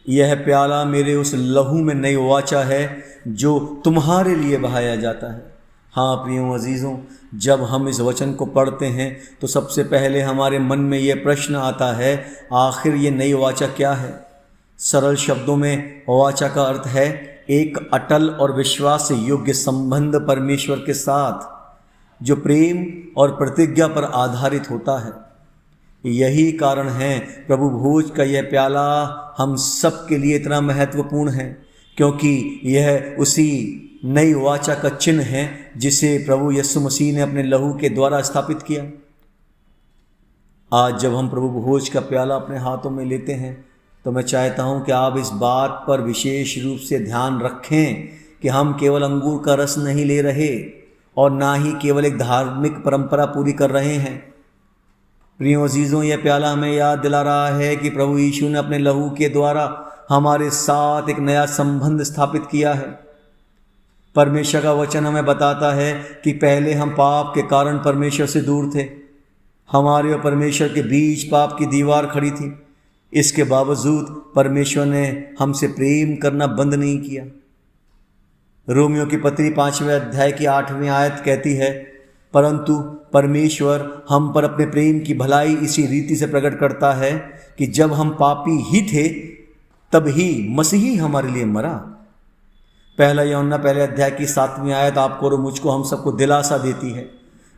यह प्याला मेरे उस लहू में नई वाचा है जो तुम्हारे लिए बहाया जाता है। हाँ प्रियों अजीज़ों, जब हम इस वचन को पढ़ते हैं तो सबसे पहले हमारे मन में यह प्रश्न आता है, आखिर ये नई वाचा क्या है। सरल शब्दों में वाचा का अर्थ है एक अटल और विश्वास योग्य संबंध परमेश्वर के साथ जो प्रेम और प्रतिज्ञा पर आधारित होता है। यही कारण है प्रभु भोज का यह प्याला हम सब के लिए इतना महत्वपूर्ण है, क्योंकि यह उसी नई वाचा का चिन्ह है जिसे प्रभु यीशु मसीह ने अपने लहू के द्वारा स्थापित किया। आज जब हम प्रभु भोज का प्याला अपने हाथों में लेते हैं तो मैं चाहता हूं कि आप इस बात पर विशेष रूप से ध्यान रखें कि हम केवल अंगूर का रस नहीं ले रहे और ना ही केवल एक धार्मिक परंपरा पूरी कर रहे हैं। प्रियों अजीज़ों, यह प्याला हमें याद दिला रहा है कि प्रभु यीशु ने अपने लहू के द्वारा हमारे साथ एक नया संबंध स्थापित किया है। परमेश्वर का वचन हमें बताता है कि पहले हम पाप के कारण परमेश्वर से दूर थे, हमारे और परमेश्वर के बीच पाप की दीवार खड़ी थी। इसके बावजूद परमेश्वर ने हमसे प्रेम करना बंद नहीं किया। रोमियो की पत्री 5वें अध्याय की 8वीं आयत कहती है, परंतु परमेश्वर हम पर अपने प्रेम की भलाई इसी रीति से प्रकट करता है कि जब हम पापी ही थे तब ही मसीही हमारे लिए मरा। पहला यूहन्ना पहले अध्याय की 7वीं आयत आपको और मुझको हम सबको दिलासा देती है।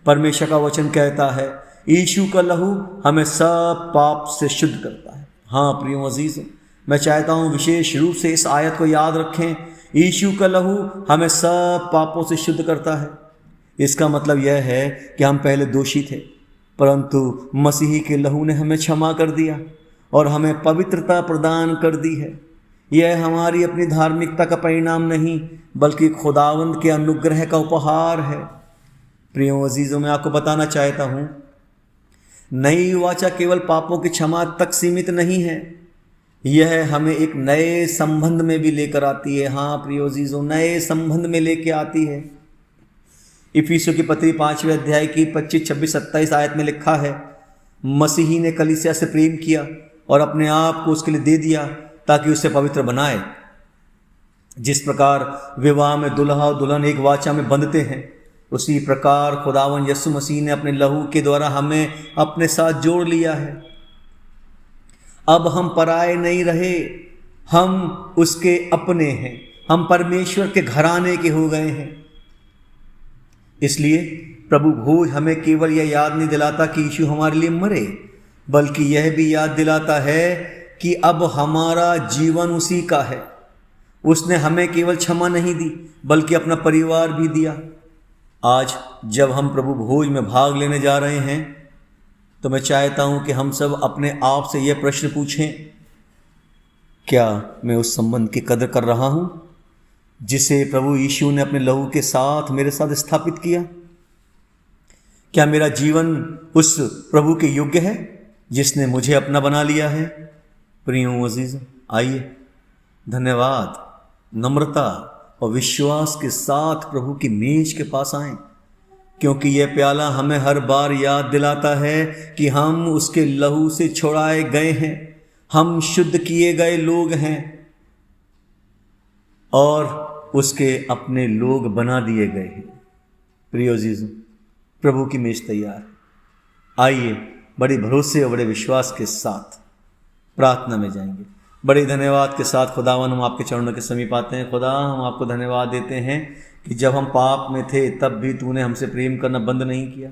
परमेश्वर का वचन कहता है, यीशु का लहू हमें सब पाप से शुद्ध करता है। हाँ प्रियों अजीज़ों, मैं चाहता हूँ विशेष रूप से इस आयत को याद रखें, यीशु का लहू हमें सब पापों से शुद्ध करता है। इसका मतलब यह है कि हम पहले दोषी थे, परंतु मसीही के लहू ने हमें क्षमा कर दिया और हमें पवित्रता प्रदान कर दी है। यह हमारी अपनी धार्मिकता का परिणाम नहीं बल्कि खुदावंद के अनुग्रह का उपहार है। प्रियो अजीजों, मैं आपको बताना चाहता हूँ, नई वाचा केवल पापों की क्षमा तक सीमित नहीं है, यह हमें एक नए संबंध में भी लेकर आती है। हाँ प्रियो अजीजों, नए संबंध में लेके आती है। इफिसियों की पत्री 5वें अध्याय की 25, 26, 27 आयत में लिखा है, मसीही ने कलीसिया से प्रेम किया और अपने आप को उसके लिए दे दिया ताकि उसे पवित्र बनाए। जिस प्रकार विवाह में दुल्हा और दुल्हन एक वाचा में बंधते हैं, उसी प्रकार खुदावन यीशु मसीह ने अपने लहू के द्वारा हमें अपने साथ जोड़ लिया है। अब हम पराये नहीं रहे, हम उसके अपने हैं, हम परमेश्वर के घराने के हो गए हैं। इसलिए प्रभु भोज हमें केवल यह याद नहीं दिलाता कि यीशु हमारे लिए मरे, बल्कि यह भी याद दिलाता है कि अब हमारा जीवन उसी का है। उसने हमें केवल क्षमा नहीं दी बल्कि अपना परिवार भी दिया। आज जब हम प्रभु भोज में भाग लेने जा रहे हैं तो मैं चाहता हूं कि हम सब अपने आप से यह प्रश्न पूछें, क्या मैं उस संबंध की कदर कर रहा हूं जिसे प्रभु यीशु ने अपने लहू के साथ मेरे साथ स्थापित किया? क्या मेरा जीवन उस प्रभु के योग्य है जिसने मुझे अपना बना लिया है? प्रियो अजीज, आइए धन्यवाद, नम्रता और विश्वास के साथ प्रभु की मेज के पास आएं, क्योंकि यह प्याला हमें हर बार याद दिलाता है कि हम उसके लहू से छुड़ाए गए हैं, हम शुद्ध किए गए लोग हैं और उसके अपने लोग बना दिए गए हैं। प्रियो अजीजों, प्रभु की मेज तैयार है। आइए बड़े भरोसे और बड़े विश्वास के साथ प्रार्थना में जाएंगे। बड़े धन्यवाद के साथ खुदावन, हम आपके चरणों के समीप आते हैं। खुदा, हम आपको धन्यवाद देते हैं कि जब हम पाप में थे तब भी तूने हमसे प्रेम करना बंद नहीं किया।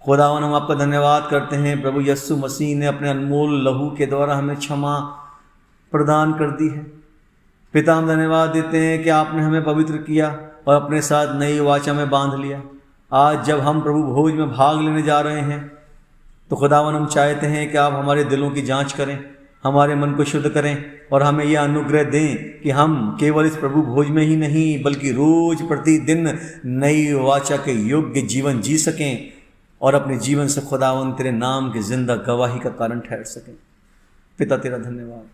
खुदावन, हम आपका धन्यवाद करते हैं, प्रभु यीशु मसीह ने अपने अनमोल लहू के द्वारा हमें क्षमा प्रदान कर दी है। पिता, हम धन्यवाद देते हैं कि आपने हमें पवित्र किया और अपने साथ नई वाचा में बांध लिया। आज जब हम प्रभु भोज में भाग लेने जा रहे हैं तो खुदावन, हम चाहते हैं कि आप हमारे दिलों की जांच करें, हमारे मन को शुद्ध करें और हमें यह अनुग्रह दें कि हम केवल इस प्रभु भोज में ही नहीं बल्कि रोज प्रतिदिन नई वाचा के योग्य जीवन जी सकें और अपने जीवन से खुदावन तेरे नाम की जिंदा गवाही का कारण ठहर सकें। पिता, तेरा धन्यवाद।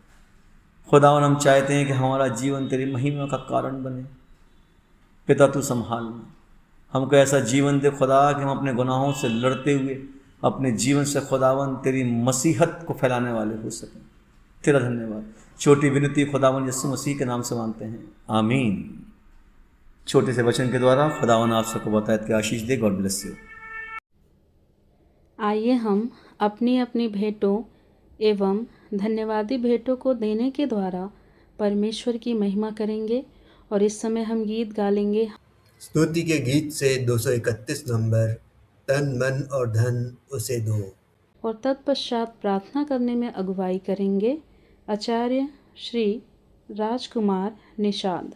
खुदावन, हम चाहते हैं कि हमारा जीवन तेरी महिमा का कारण बने। पिता, तू संभालना, हमको ऐसा जीवन दे खुदा कि हम अपने गुनाहों से लड़ते हुए अपने जीवन से खुदावन तेरी मसीहत को फैलाने वाले हो सकें। तेरा धन्यवाद। छोटी विनती खुदावन यीशु मसीह के नाम से मांगते हैं, आमीन। छोटे से वचन के द्वारा खुदावन आप सबको बतायत की आशीष दे। God bless you. आइए हम अपनी अपनी भेंटों एवं धन्यवादी भेंटों को देने के द्वारा परमेश्वर की महिमा करेंगे और इस समय हम गीत गा लेंगे। स्तुति के गीत से 231 नंबर, तन मन और धन उसे दो। और तत्पश्चात प्रार्थना करने में अगुवाई करेंगे आचार्य श्री राजकुमार निषाद।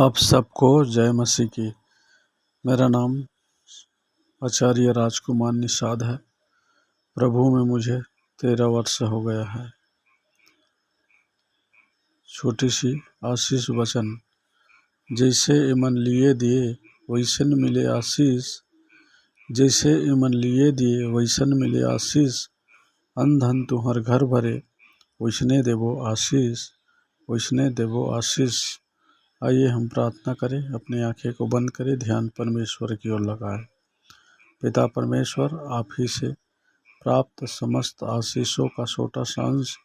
आप सबको जय मसीह की। मेरा नाम आचार्य राजकुमार निषाद है। प्रभु में मुझे 13 वर्ष हो गया है। छोटी सी आशीष वचन, जैसे ईमन लिए दिए वैसन मिले आशीष, जैसे ईमन लिए दिए वैसन मिले आशीष, अंधन तुहर घर भरे वैसने देवो आशीष, वैसने देवो आशीष। आइए हम प्रार्थना करें, अपनी आंखें को बंद करें, ध्यान परमेश्वर की ओर लगाएं। पिता परमेश्वर, आप ही से प्राप्त समस्त आशीषों का छोटा सा अंश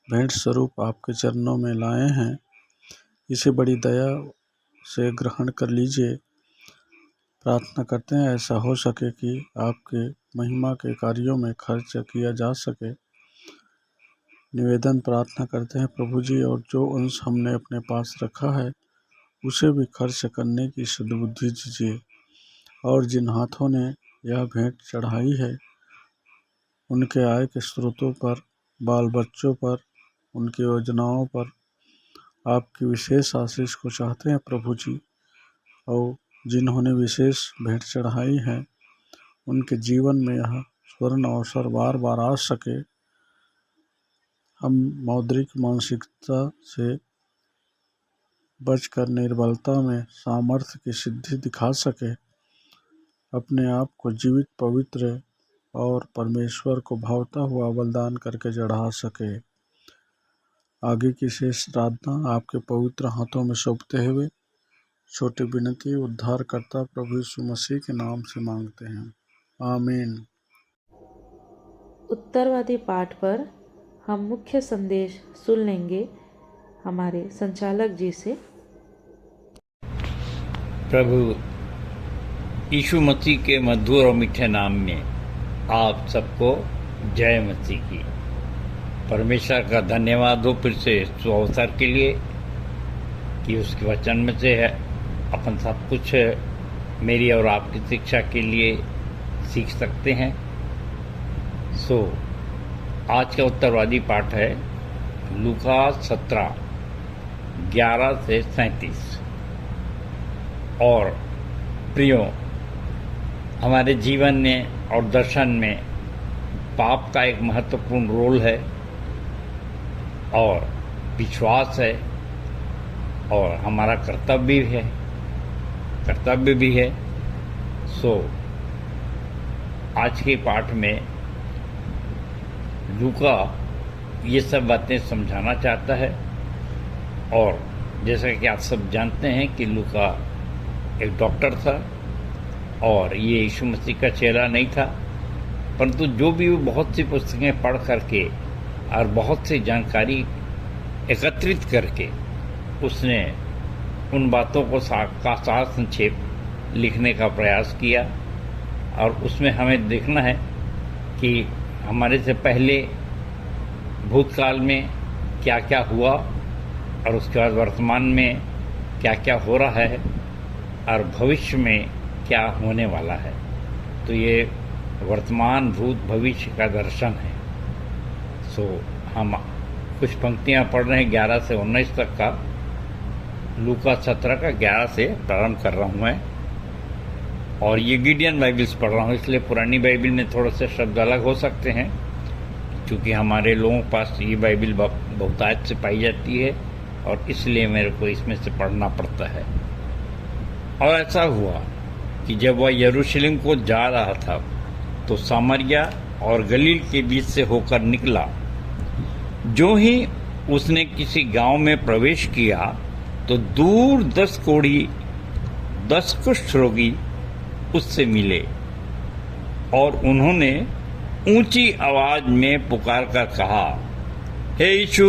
भेंट स्वरूप आपके चरणों में लाए हैं। इसे बड़ी दया से ग्रहण कर लीजिए। प्रार्थना करते हैं ऐसा हो सके कि आपके महिमा के कार्यों में खर्च किया जा सके। निवेदन प्रार्थना करते हैं प्रभु जी, और जो अंश हमने अपने पास रखा है उसे भी खर्च करने की सद्बुद्धि दीजिए। और जिन हाथों ने यह भेंट चढ़ाई है उनके आय के स्रोतों पर, बाल बच्चों पर, उनकी योजनाओं पर आपकी विशेष आशीष को चाहते हैं प्रभु जी। और जिन्होंने विशेष भेंट चढ़ाई है उनके जीवन में यह स्वर्ण अवसर बार बार आ सके। हम मौद्रिक मानसिकता से बचकर निर्बलता में सामर्थ्य की सिद्धि दिखा सके, अपने आप को जीवित, पवित्र और परमेश्वर को भावता हुआ बलिदान करके चढ़ा सके। आगे की शेष प्रार्थना आपके पवित्र हाथों में सौंपते हुए छोटी विनती उद्धारकर्ता प्रभु यीशु मसीह के नाम से मांगते हैं, आमीन। उत्तरवादी पाठ पर हम मुख्य संदेश सुन लेंगे हमारे संचालक जी से। प्रभु यीशु मसीह के मधुर और मीठे नाम में आप सबको जय मसीह की। परमेश्वर का धन्यवाद हो फिर से इस अवसर के लिए कि उसके वचन में से है अपन सब कुछ मेरी और आपकी शिक्षा के लिए सीख सकते हैं। सो आज का उत्तरवादी पाठ है लूका 17, 11 से 37। और प्रियो, हमारे जीवन में और दर्शन में पाप का एक महत्वपूर्ण रोल है और विश्वास है और हमारा कर्तव्य भी है। सो आज के पाठ में लूका ये सब बातें समझाना चाहता है। और जैसा कि आप सब जानते हैं कि लूका एक डॉक्टर था और ये यीशु मसीह का चेला नहीं था, परंतु जो भी वो बहुत सी पुस्तकें पढ़ करके और बहुत सी जानकारी एकत्रित करके उसने उन बातों को का सार संक्षेप लिखने का प्रयास किया, और उसमें हमें देखना है कि हमारे से पहले भूतकाल में क्या क्या हुआ और उसके बाद वर्तमान में क्या क्या हो रहा है और भविष्य में क्या होने वाला है। तो ये वर्तमान भूत भविष्य का दर्शन है। सो हम कुछ पंक्तियां पढ़ रहे हैं 11 से 19 तक का, लूका 17 का 11 से प्रारंभ कर रहा हूँ मैं। और ये गिडियन बाइबल्स पढ़ रहा हूँ, इसलिए पुरानी बाइबल में थोड़े से शब्द अलग हो सकते हैं, क्योंकि हमारे लोगों के पास ये बाइबल बहुतायत से पाई जाती है और इसलिए मेरे को इसमें से पढ़ना पड़ता है। और ऐसा हुआ कि जब वह यरूशलेम को जा रहा था तो सामरिया और गलील के बीच से होकर निकला। जो ही उसने किसी गांव में प्रवेश किया तो दूर 10 कोढ़ी 10 कुष्ठ रोगी उससे मिले, और उन्होंने ऊंची आवाज में पुकार कर कहा, हे यीशु,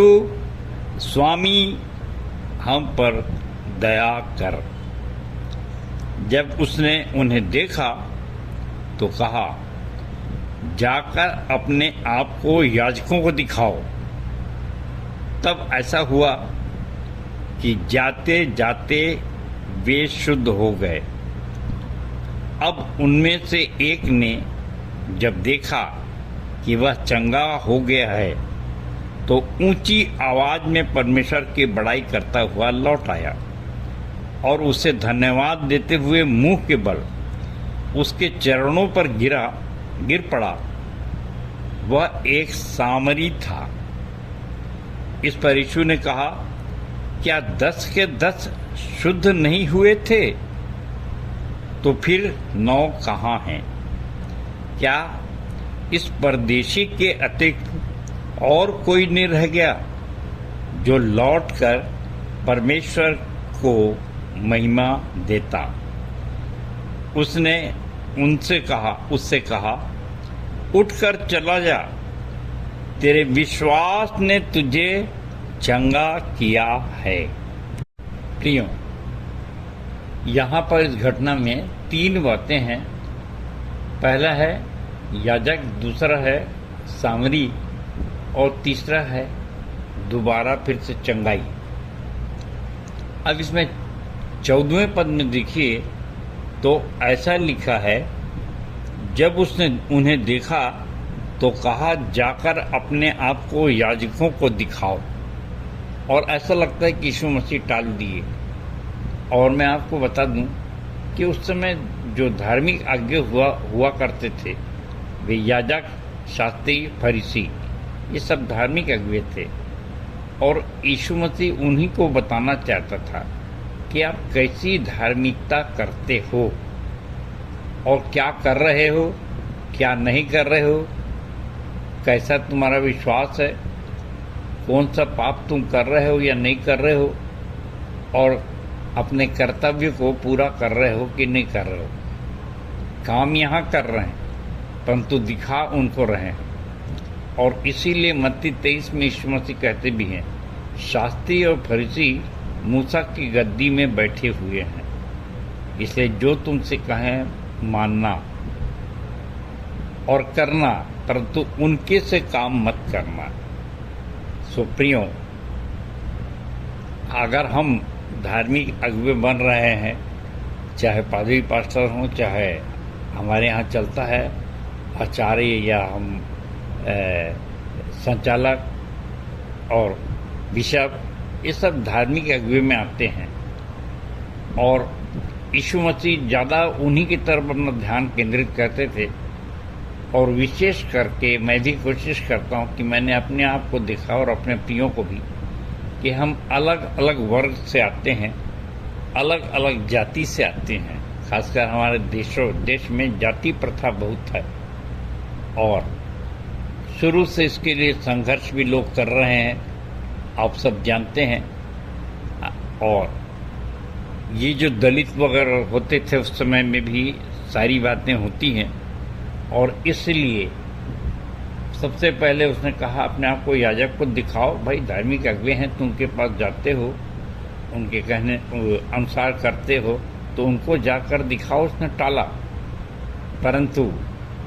स्वामी, हम पर दया कर। जब उसने उन्हें देखा तो कहा, जाकर अपने आप को याजकों को दिखाओ। तब ऐसा हुआ कि जाते जाते वे शुद्ध हो गए। अब उनमें से एक ने जब देखा कि वह चंगा हो गया है तो ऊंची आवाज में परमेश्वर की बड़ाई करता हुआ लौट आया और उसे धन्यवाद देते हुए मुंह के बल उसके चरणों पर गिर पड़ा। वह एक सामरी था। इस पर यीशु ने कहा, क्या 10 के 10 शुद्ध नहीं हुए थे? तो फिर 9 कहाँ हैं? क्या इस परदेशी के अतिरिक्त और कोई नहीं रह गया जो लौटकर परमेश्वर को महिमा देता? उसने उससे कहा, उठकर चला जा, तेरे विश्वास ने तुझे चंगा किया है। प्रियो, यहाँ पर इस घटना में 3 बातें हैं। पहला है याजक, दूसरा है सामरी, और तीसरा है दोबारा फिर से चंगाई। अब इसमें 14वें पद में देखिए तो ऐसा लिखा है, जब उसने उन्हें देखा तो कहा, जाकर अपने आप को याजकों को दिखाओ। और ऐसा लगता है कि यीशु मसीह टाल दिए। और मैं आपको बता दूं कि उस समय जो धार्मिक आज्ञा हुआ करते थे वे याजक, शास्त्री, फरीसी, ये सब धार्मिक आज्ञा थे। और यीशु मसीह उन्हीं को बताना चाहता था कि आप कैसी धार्मिकता करते हो और क्या कर रहे हो, क्या नहीं कर रहे हो, कैसा तुम्हारा विश्वास है, कौन सा पाप तुम कर रहे हो या नहीं कर रहे हो, और अपने कर्तव्य को पूरा कर रहे हो कि नहीं कर रहे हो। काम यहाँ कर रहे हैं परंतु दिखा उनको रहे हैं। और इसीलिए मत्ती 23 में यीशु मसीह कहते भी हैं, शास्त्री और फरीसी मूसा की गद्दी में बैठे हुए हैं, इसलिए जो तुमसे कहें मानना और करना, परंतु उनके से काम मत करना। सो प्रियो, अगर हम धार्मिक अगुवे बन रहे हैं, चाहे पादरी पास्टर हों, चाहे हमारे यहाँ चलता है आचार्य या हम संचालक और बिशप, ये सब धार्मिक अगुवे में आते हैं। और यीशु मसीह ज़्यादा उन्हीं की तरफ अपना ध्यान केंद्रित करते थे। और विशेष करके मैं भी कोशिश करता हूँ कि मैंने अपने आप को देखा और अपने प्रियों को भी कि हम अलग अलग वर्ग से आते हैं, अलग अलग जाति से आते हैं। खासकर हमारे देश में जाति प्रथा बहुत है और शुरू से इसके लिए संघर्ष भी लोग कर रहे हैं, आप सब जानते हैं। और ये जो दलित वगैरह होते थे उस समय में भी सारी बातें होती हैं। और इसलिए सबसे पहले उसने कहा, अपने आप को याजक को दिखाओ। भाई धार्मिक अगुवे हैं, तुम उनके पास जाते हो उनके कहने अनुसार करते हो तो उनको जाकर दिखाओ। उसने टाला, परंतु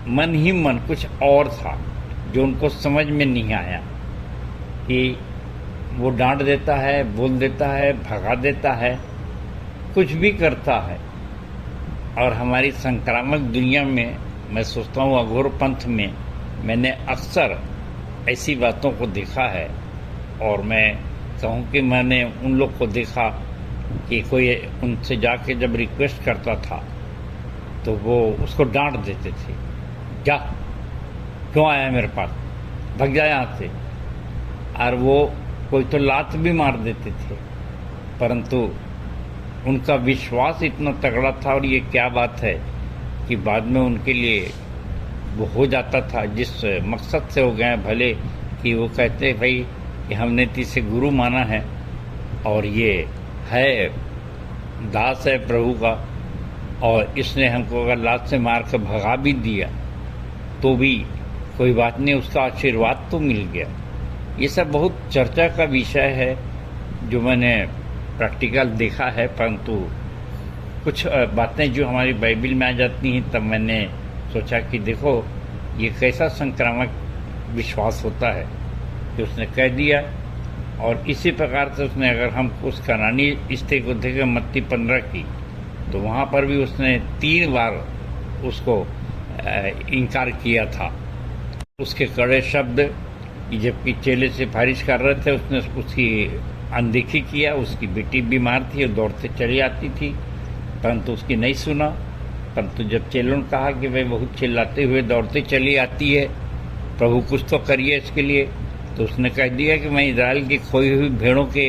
मन ही मन कुछ और था जो उनको समझ में नहीं आया कि वो डांट देता है, बोल देता है, भगा देता है, कुछ भी करता है। और हमारी संक्रामक दुनिया में मैं सोचता हूँ अघोर पंथ में मैंने अक्सर ऐसी बातों को देखा है। और मैं कहूँ कि मैंने उन लोग को देखा कि कोई उनसे जाके जब रिक्वेस्ट करता था तो वो उसको डांट देते थे, जा क्यों आया मेरे पास, भग जा यहाँ से। और वो कोई तो लात भी मार देते थे, परंतु उनका विश्वास इतना तगड़ा था। और ये क्या बात है कि बाद में उनके लिए वो हो जाता था जिस मकसद से हो गए, भले कि वो कहते भाई कि हमने तुझे गुरु माना है और ये है दास है प्रभु का, और इसने हमको अगर लात से मार कर भगा भी दिया तो भी कोई बात नहीं, उसका आशीर्वाद तो मिल गया। ये सब बहुत चर्चा का विषय है जो मैंने प्रैक्टिकल देखा है, परंतु कुछ बातें जो हमारी बाइबल में आ जाती हैं तब मैंने सोचा कि देखो ये कैसा संक्रामक विश्वास होता है कि उसने कह दिया। और इसी प्रकार से उसने, अगर हम उस कनानी स्त्री को देखें मत्ती 15 की, तो वहाँ पर भी उसने 3 बार उसको इनकार किया था। उसके कड़े शब्द, जबकि चेले सिफारिश कर रहे थे, उसने उसकी अनदेखी किया। उसकी बेटी बीमार थी और दौड़ते चली आती थी, परंतु उसकी नहीं सुना। परंतु जब चेलों ने कहा कि भाई बहुत चिल्लाते हुए दौड़ते चली आती है, प्रभु कुछ तो करिए इसके लिए, तो उसने कह दिया कि मैं इजराइल की खोई हुई भेड़ों के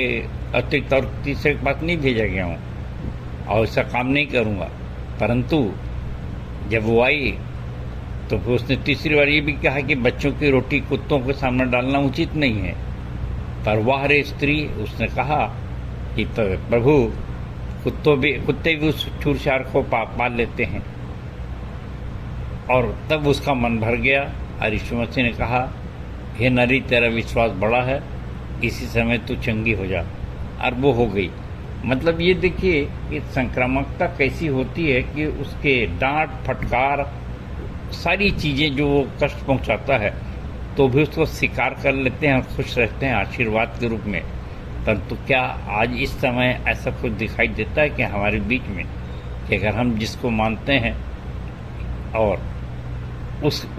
अतिरिक्त और तीसरे के पास नहीं भेजा गया हूँ और ऐसा काम नहीं करूँगा। परंतु जब वो आई तो फिर उसने तीसरी बार ये भी कहा कि बच्चों की रोटी कुत्तों के सामने डालना उचित नहीं है। पर वाह रे स्त्री, उसने कहा कि प्रभु कुत्ते भी उस छूरछार को पाल लेते हैं। और तब उसका मन भर गया और यीशु मसीह ने कहा, हे नरी तेरा विश्वास बड़ा है, इसी समय तू चंगी हो जा। और वो हो गई। मतलब ये देखिए कि संक्रामकता कैसी होती है कि उसके डांट फटकार सारी चीज़ें जो वो कष्ट पहुंचाता है तो भी उसको स्वीकार कर लेते हैं, खुश रहते हैं आशीर्वाद के रूप में। परंतु क्या आज इस समय ऐसा कुछ दिखाई देता है कि हमारे बीच में कि अगर हम जिसको मानते हैं और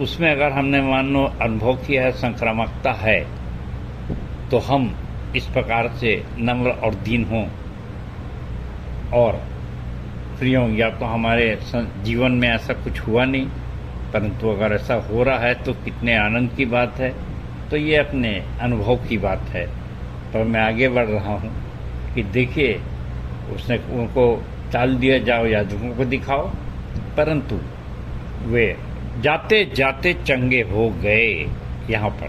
उसमें अगर हमने मान लो अनुभव किया है संक्रामकता है, तो हम इस प्रकार से नम्र और दीन हों। और प्रियों, या तो हमारे जीवन में ऐसा कुछ हुआ नहीं, परंतु अगर ऐसा हो रहा है तो कितने आनंद की बात है। तो ये अपने अनुभव की बात है। पर मैं आगे बढ़ रहा हूँ कि देखिए उसने उनको टाल दिया, जाओ याजकों को दिखाओ, परंतु वे जाते जाते चंगे हो गए। यहाँ पर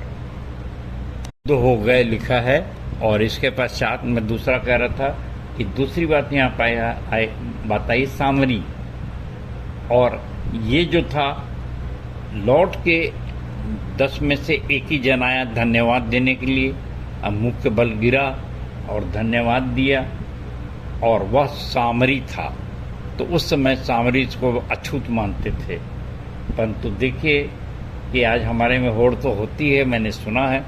तो हो गए लिखा है। और इसके पश्चात मैं दूसरा कह रहा था कि दूसरी बात यहाँ बात आई सामरी। और ये जो था, लौट के 10 में से एक ही जन आया धन्यवाद देने के लिए। अब मुख के बल गिरा और धन्यवाद दिया, और वह सामरी था। तो उस समय सामरी को अछूत मानते थे। परंतु देखिए कि आज हमारे में होड़ तो होती है। मैंने सुना है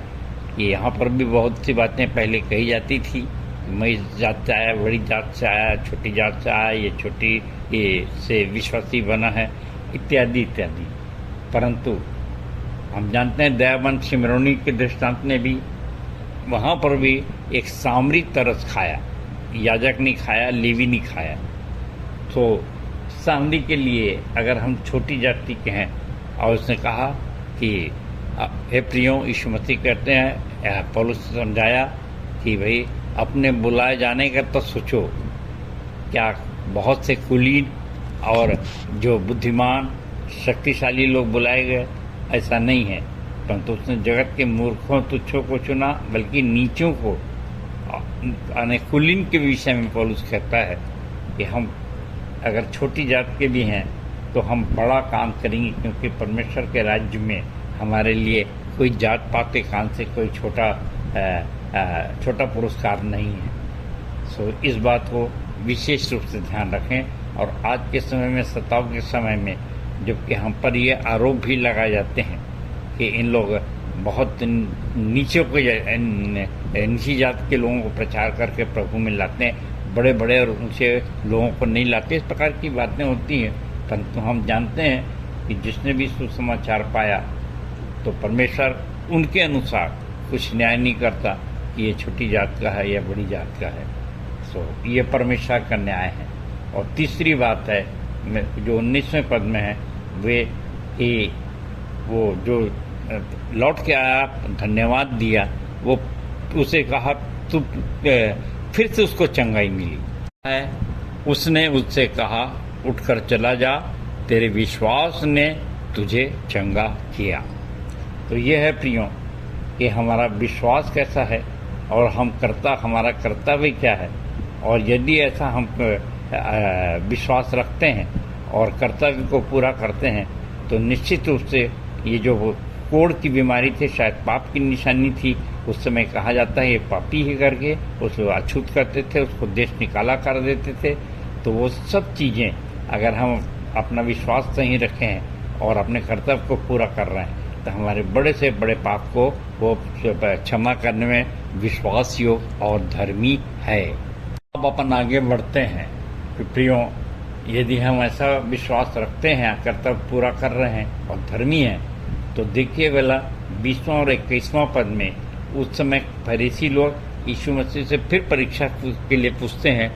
कि यहाँ पर भी बहुत सी बातें पहले कही जाती थी, मैं इस जात से आया, बड़ी जात से आया, छोटी जात से आया, ये छोटी ये से विश्वासी बना है, इत्यादि इत्यादि। परंतु हम जानते हैं दयाबंद शिमरोनी के दृष्टांत ने भी, वहाँ पर भी एक सामरी तरस खाया, याजक नहीं खाया, लेवी नहीं खाया। तो सामरी के लिए अगर हम छोटी जाति के हैं, और उसने कहा कि हे प्रियो, यीशु मसीह कहते हैं, पौलुस ने समझाया कि भाई अपने बुलाए जाने का तो सोचो। क्या बहुत से कुलीन और जो बुद्धिमान शक्तिशाली लोग बुलाए गए? ऐसा नहीं है। परंतु उसने जगत के मूर्खों तुच्छों को चुना, बल्कि नीचों को, यानी कुलीन के विषय में पौलुस कहता है कि हम अगर छोटी जात के भी हैं तो हम बड़ा काम करेंगे, क्योंकि परमेश्वर के राज्य में हमारे लिए कोई जात पात के काम से कोई छोटा पुरस्कार नहीं है। सो इस बात को विशेष रूप से ध्यान रखें। और आज के समय में, सताव के समय में, जबकि हम पर ये आरोप भी लगाए जाते हैं कि इन लोग बहुत नीचे निची जात के लोगों को प्रचार करके प्रभु में लाते हैं, बड़े बड़े और ऊंचे लोगों को नहीं लाते, इस प्रकार की बातें होती हैं। परंतु हम जानते हैं कि जिसने भी सुसमाचार पाया तो परमेश्वर उनके अनुसार कुछ न्याय नहीं करता कि ये छोटी जात का है या बड़ी जात का है। सो ये परमेश्वर का न्याय है। और तीसरी बात है जो 19वें पद में है, वे कि वो जो लौट के आया, धन्यवाद दिया, वो उसे कहा तू फिर से उसको चंगाई मिली है। उसने उससे कहा उठकर चला जा, तेरे विश्वास ने तुझे चंगा किया। तो ये है प्रियो कि हमारा विश्वास कैसा है और हमारा कर्तव्य क्या है। और यदि ऐसा हम विश्वास रखते हैं और कर्तव्य को पूरा करते हैं तो निश्चित रूप से ये जो कोढ़ की बीमारी थी, शायद पाप की निशानी थी, उस समय कहा जाता है ये पापी ही करके उसको अछूत करते थे, उसको देश निकाला कर देते थे। तो वो सब चीज़ें अगर हम अपना विश्वास सही रखें हैं और अपने कर्तव्य को पूरा कर रहे हैं तो हमारे बड़े से बड़े पाप को वो क्षमा करने में विश्वास योग्य और धर्मी है। अब अपन आगे बढ़ते हैं कि प्रियो, यदि हम ऐसा विश्वास रखते हैं, कर्तव्य पूरा कर रहे हैं और धर्मी हैं, तो देखिए वाला 20वां और 21वां पद में उस समय फरीसी लोग यीशु मसीह से फिर परीक्षा के लिए पूछते हैं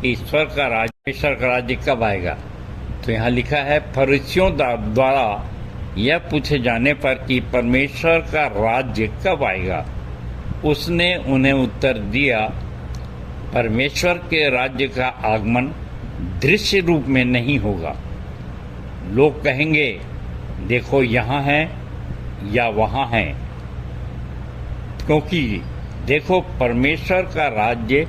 कि ईश्वर का राज्य कब आएगा। तो यहाँ लिखा है, फरीसियों द्वारा यह पूछे जाने पर कि परमेश्वर का राज्य कब आएगा, उसने उन्हें उत्तर दिया, परमेश्वर के राज्य का आगमन दृश्य रूप में नहीं होगा। लोग कहेंगे देखो यहाँ है या वहाँ है, क्योंकि देखो परमेश्वर का राज्य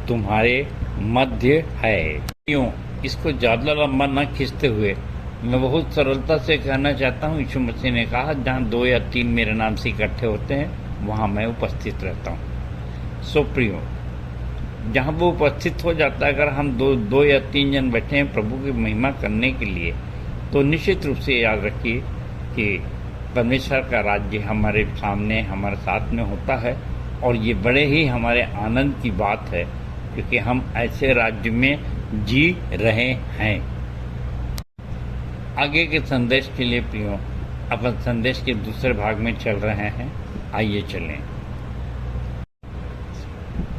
तुम्हारे मध्य है। क्यों इसको ज़्यादा लंबा न खींचते हुए मैं बहुत सरलता से कहना चाहता हूँ, यीशु मसीह ने कहा जहाँ 2 या 3 मेरे नाम से इकट्ठे होते हैं वहाँ मैं उपस्थित रहता हूँ। सो प्रियो, जहाँ वो उपस्थित हो जाता है, अगर हम दो या 3 जन बैठे हैं प्रभु की महिमा करने के लिए, तो निश्चित रूप से याद रखिए कि परमेश्वर का राज्य हमारे सामने, हमारे साथ में होता है। और ये बड़े ही हमारे आनंद की बात है क्योंकि हम ऐसे राज्य में जी रहे हैं। आगे के संदेश के लिए प्रियो, अपन संदेश के दूसरे भाग में चल रहे हैं, आइए चलें।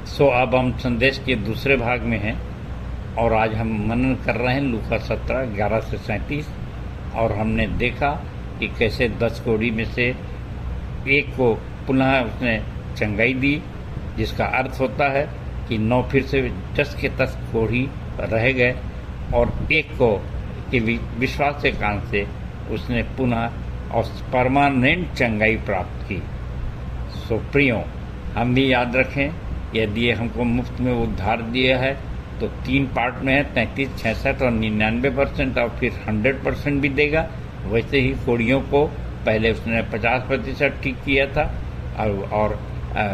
सो अब हम संदेश के दूसरे भाग में हैं और आज हम मनन कर रहे हैं लूका 17:11 से 37। और हमने देखा कि कैसे 10 कोढ़ी में से एक को पुनः उसने चंगाई दी, जिसका अर्थ होता है कि 9 फिर से 10 के 10 कोढ़ी रह गए और एक को के विश्वास के कारण से उसने पुनः और परमानेंट चंगाई प्राप्त की। सो प्रियो, हम भी याद रखें, यदि हमको मुफ्त में उद्धार दिया है तो 3 पार्ट में है, 33, 66 और 99% और फिर 100% भी देगा। वैसे ही कोढ़ियों को पहले उसने 50% ठीक किया था और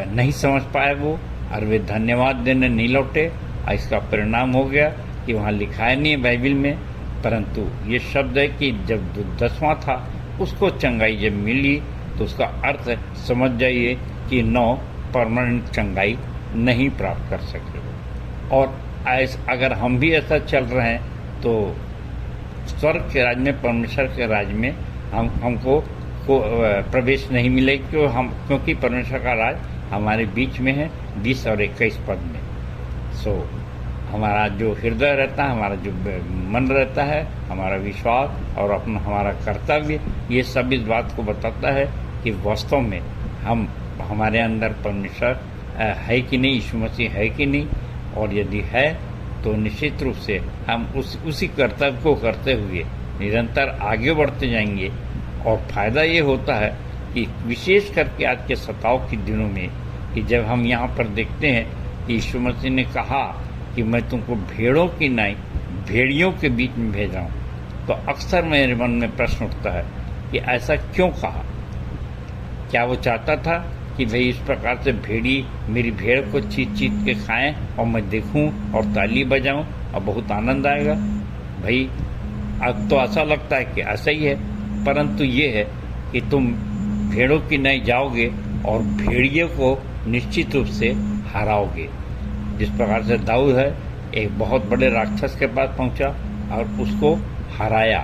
नहीं समझ पाए वो, और वे धन्यवाद देने नहीं लौटे। इसका परिणाम हो गया कि वहाँ लिखा है नहीं है बाइबल में, परंतु ये शब्द है कि जब 10वां था उसको चंगाई जब मिली तो उसका अर्थ समझ जाइए कि 9 परमानेंट चंगाई नहीं प्राप्त कर सके। और अगर हम भी ऐसा चल रहे हैं तो स्वर्ग के राज्य में, परमेश्वर के राज्य में हमको प्रवेश नहीं मिले, क्योंकि परमेश्वर का राज हमारे बीच में है 20 और 21 पद में। सो हमारा जो हृदय रहता है, हमारा जो मन रहता है, हमारा विश्वास और अपना हमारा कर्तव्य, ये सब इस बात को बताता है कि वास्तव में हमारे अंदर परमेश्वर है कि नहीं, यीशु मसीह है कि नहीं। और यदि है तो निश्चित रूप से हम उसी कर्तव्य को करते हुए निरंतर आगे बढ़ते जाएंगे। और फायदा ये होता है कि विशेष करके आज के सताव के दिनों में, कि जब हम यहाँ पर देखते हैं कि यीशु मसीह ने कहा कि मैं तुमको भेड़ों की नहीं भेड़ियों के बीच में भेजा हूँ, तो अक्सर मेरे मन में प्रश्न उठता है कि ऐसा क्यों कहा। क्या वो चाहता था कि भाई इस प्रकार से भेड़ी मेरी भेड़ को चीत चीत के खाएं और मैं देखूं और ताली बजाऊं और बहुत आनंद आएगा। भाई अब तो ऐसा लगता है कि ऐसा ही है, परंतु ये है कि तुम भेड़ों की नहीं जाओगे और भेड़ियों को निश्चित रूप से हराओगे। जिस प्रकार से दाऊद है एक बहुत बड़े राक्षस के पास पहुंचा और उसको हराया।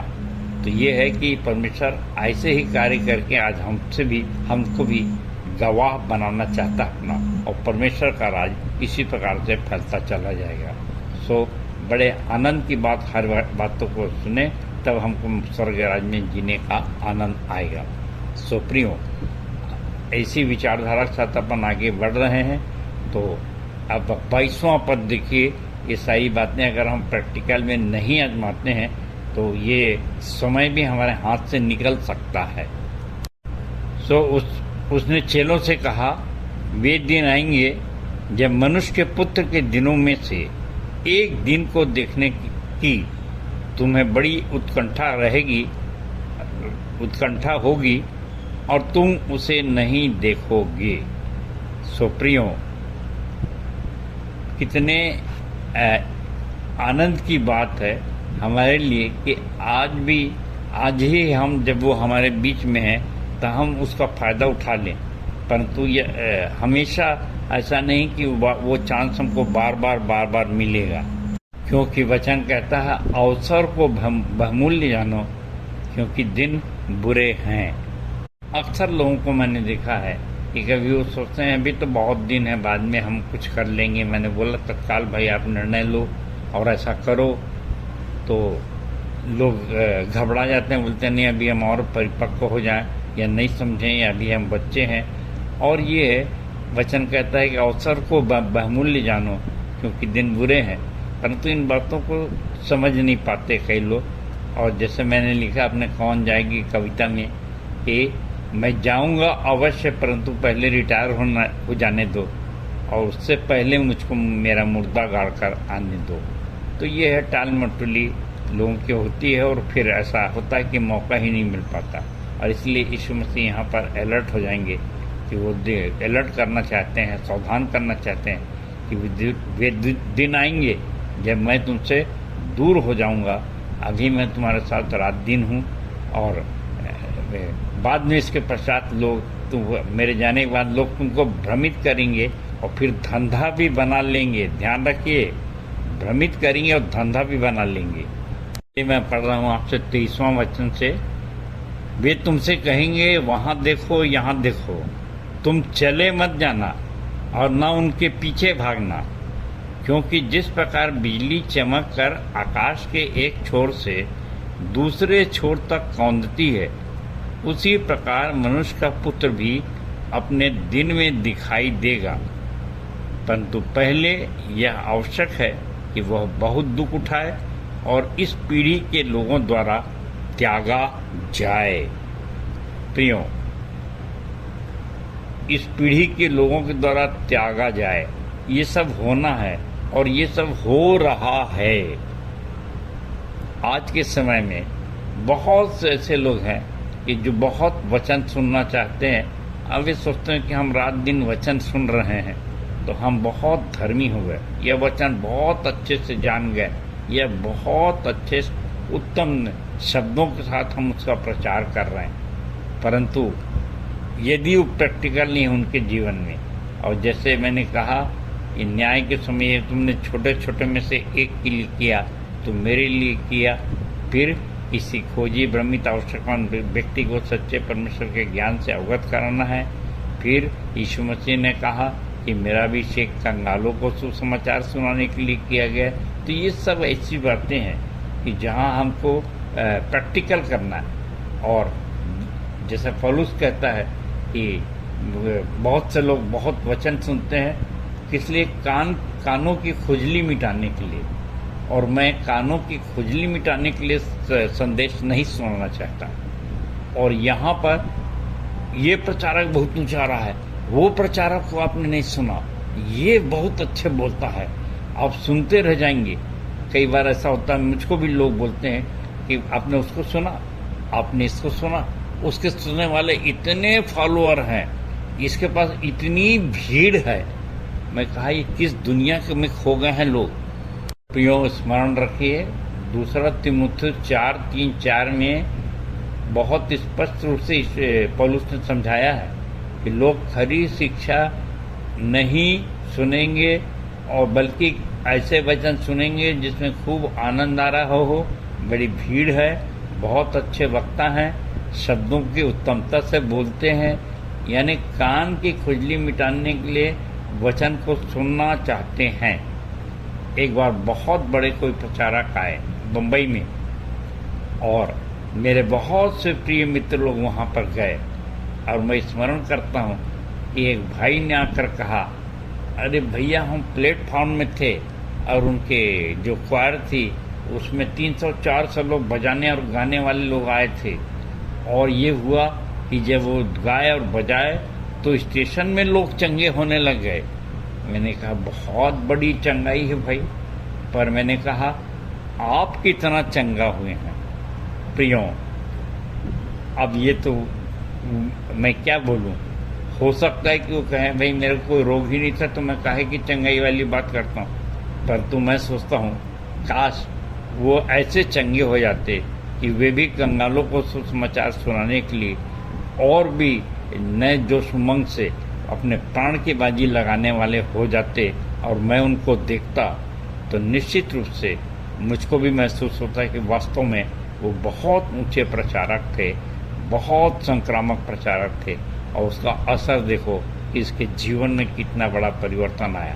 तो ये है कि परमेश्वर ऐसे ही कार्य करके आज हमको भी गवाह बनाना चाहता अपना, और परमेश्वर का राज इसी प्रकार से फैलता चला जाएगा। सो बड़े आनंद की बात, हर बातों को सुने तब हमको स्वर्ग राज में जीने का आनंद आएगा। सो प्रियो, ऐसी विचारधारा के साथ अपन आगे बढ़ रहे हैं। तो अब 22वां पद देखिए, ये सारी बातें अगर हम प्रैक्टिकल में नहीं आजमाते हैं तो ये समय भी हमारे हाथ से निकल सकता है। सो उसने चेलों से कहा, वे दिन आएंगे जब मनुष्य के पुत्र के दिनों में से एक दिन को देखने की तुम्हें बड़ी उत्कंठा होगी और तुम उसे नहीं देखोगे। सो प्रियो, कितने आनंद की बात है हमारे लिए कि आज ही हम जब वो हमारे बीच में है तो हम उसका फायदा उठा लें। परंतु ये हमेशा ऐसा नहीं कि वो चांस हमको बार बार मिलेगा, क्योंकि वचन कहता है अवसर को बहुमूल्य जानो क्योंकि दिन बुरे हैं। अक्सर लोगों को मैंने देखा है कि कभी वो सोचते हैं अभी तो बहुत दिन है, बाद में हम कुछ कर लेंगे। मैंने बोला तत्काल भाई आप निर्णय लो और ऐसा करो। तो लोग घबरा जाते हैं, बोलते नहीं अभी हम और परिपक्व हो जाएं या नहीं समझें या अभी हम बच्चे हैं। और ये वचन कहता है कि अवसर को बहुमूल्य जानो क्योंकि दिन बुरे हैं। परंतु इन बातों को समझ नहीं पाते कई लोग। और जैसे मैंने लिखा अपने कौन जाएगी कविता में कि मैं जाऊंगा अवश्य, परंतु पहले रिटायर हो जाने दो और उससे पहले मुझको मेरा मुर्दा गाड़ कर आने दो। तो ये है टाल मटोली लोगों की होती है और फिर ऐसा होता है कि मौका ही नहीं मिल पाता। और इसलिए यीशु मसीह यहाँ पर अलर्ट हो जाएंगे कि वो अलर्ट करना चाहते हैं, सावधान करना चाहते हैं कि वे दिन आएंगे जब मैं तुमसे दूर हो जाऊंगा। अभी मैं तुम्हारे साथ रात दिन हूँ और बाद में इसके पश्चात मेरे जाने के बाद लोग तुमको भ्रमित करेंगे और फिर धंधा भी बना लेंगे। ध्यान रखिए, भ्रमित करेंगे और धंधा भी बना लेंगे। ये मैं पढ़ रहा हूँ आपसे 23वां वचन से, वे तुमसे कहेंगे वहाँ देखो यहाँ देखो, तुम चले मत जाना और न उनके पीछे भागना, क्योंकि जिस प्रकार बिजली चमक कर आकाश के एक छोर से दूसरे छोर तक कौंधती है, उसी प्रकार मनुष्य का पुत्र भी अपने दिन में दिखाई देगा। परंतु पहले यह आवश्यक है कि वह बहुत दुख उठाए और इस पीढ़ी के लोगों द्वारा त्यागा जाए। प्रियो, इस पीढ़ी के लोगों के द्वारा त्यागा जाए, ये सब होना है और ये सब हो रहा है। आज के समय में बहुत से ऐसे लोग हैं कि जो बहुत वचन सुनना चाहते हैं। अब वे सोचते हैं कि हम रात दिन वचन सुन रहे हैं तो हम बहुत धर्मी हो गए, यह वचन बहुत अच्छे से जान गए, यह बहुत अच्छे उत्तम शब्दों के साथ हम उसका प्रचार कर रहे हैं। परंतु यदि वो प्रैक्टिकल नहीं है उनके जीवन में, और जैसे मैंने कहा कि न्याय के समय तुमने छोटे छोटे में से एक के लिए किया तो मेरे लिए किया, फिर किसी खोजी भ्रमित आवश्यकवान व्यक्ति को सच्चे परमेश्वर के ज्ञान से अवगत कराना है। फिर यीशु मसीह ने कहा कि मेरा अभिषेक कंगालों को सुसमाचार सुनाने के लिए किया गया। तो ये सब ऐसी बातें हैं कि जहाँ हमको प्रैक्टिकल करना है। और जैसे पौलुस कहता है कि बहुत से लोग बहुत वचन सुनते हैं, किस लिए? कानों की खुजली मिटाने के लिए। और मैं कानों की खुजली मिटाने के लिए संदेश नहीं सुनाना चाहता। और यहाँ पर ये प्रचारक बहुत ऊंचा रहा है, वो प्रचारक को आपने नहीं सुना, ये बहुत अच्छे बोलता है, आप सुनते रह जाएंगे। कई बार ऐसा होता है, मुझको भी लोग बोलते हैं कि आपने उसको सुना, आपने इसको सुना, उसके सुनने वाले इतने फॉलोअर हैं इसके पास इतनी भीड़ है। मैं कहा ये किस दुनिया के में खो गए हैं लोग। प्रियो, स्मरण रखिए, दूसरा तिमुथियुस 4:3-4 में बहुत स्पष्ट रूप से पौलुस ने समझाया है कि लोग खरी शिक्षा नहीं सुनेंगे और बल्कि ऐसे वचन सुनेंगे जिसमें खूब आनंद आ रहा हो। बड़ी भीड़ है, बहुत अच्छे वक्ता हैं, शब्दों की उत्तमता से बोलते हैं, यानी कान की खुजली मिटाने के लिए वचन को सुनना चाहते हैं। एक बार बहुत बड़े कोई प्रचारक आए बम्बई में और मेरे बहुत से प्रिय मित्र लोग वहाँ पर गए और मैं स्मरण करता हूँ कि एक भाई ने आकर कहा, अरे भैया हम प्लेटफॉर्म में थे और उनके जो क्वायर थी उसमें 300-400 लोग बजाने और गाने वाले लोग आए थे और ये हुआ कि जब वो गाए और बजाए तो स्टेशन में लोग चंगे होने लग गए। मैंने कहा बहुत बड़ी चंगाई है भाई, पर मैंने कहा आप कितना चंगा हुए हैं। प्रियो, अब ये तो मैं क्या बोलूं, हो सकता है कि वो कहें भाई मेरे को कोई रोग ही नहीं था तो मैं काहे की चंगाई वाली बात करता हूँ, परंतु मैं सोचता हूँ काश वो ऐसे चंगे हो जाते कि वे भी कंगालों को सुसमाचार सुनाने के लिए और भी नए जोश उमंग से अपने प्राण की बाजी लगाने वाले हो जाते और मैं उनको देखता तो निश्चित रूप से मुझको भी महसूस होता है कि वास्तव में वो बहुत ऊंचे प्रचारक थे, बहुत संक्रामक प्रचारक थे और उसका असर देखो कि इसके जीवन में कितना बड़ा परिवर्तन आया।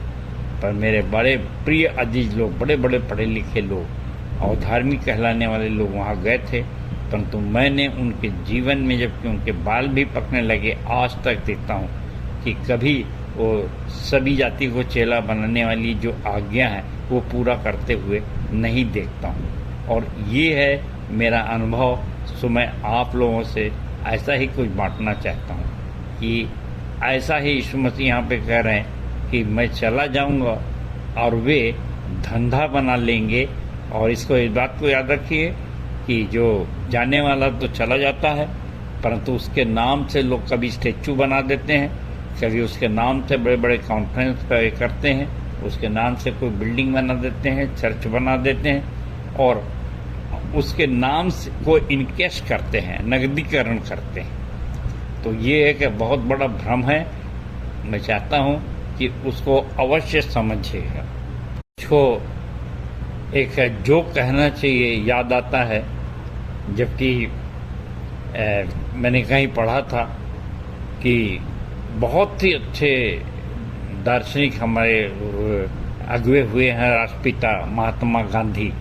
पर मेरे बड़े प्रिय अजीज लोग, बड़े बड़े पढ़े लिखे लोग और धार्मिक कहलाने वाले लोग वहाँ गए थे, परंतु मैंने उनके जीवन में जबकि उनके बाल भी पकने लगे आज तक देखता हूँ कि कभी वो सभी जाति को चेला बनाने वाली जो आज्ञा है वो पूरा करते हुए नहीं देखता हूँ। और ये है मेरा अनुभव। सो मैं आप लोगों से ऐसा ही कुछ बांटना चाहता हूँ कि ऐसा ही यीशु मसीह यहाँ पे कह रहे हैं कि मैं चला जाऊँगा और वे धंधा बना लेंगे। और इसको इस बात को याद रखिए कि जो जाने वाला तो चला जाता है, परंतु उसके नाम से लोग कभी स्टैचू बना देते हैं, कभी उसके नाम से बड़े बड़े कॉन्फ्रेंस करते हैं, उसके नाम से कोई बिल्डिंग बना देते हैं, चर्च बना देते हैं और उसके नाम से को इनकेश करते हैं, नगदीकरण करते हैं। तो ये एक बहुत बड़ा भ्रम है। मैं चाहता हूँ कि उसको अवश्य समझिएगा। उसको एक जो कहना चाहिए याद आता है, जबकि मैंने कहीं पढ़ा था कि बहुत ही अच्छे दार्शनिक हमारे अगुए हुए हैं, राष्ट्रपिता महात्मा गांधी,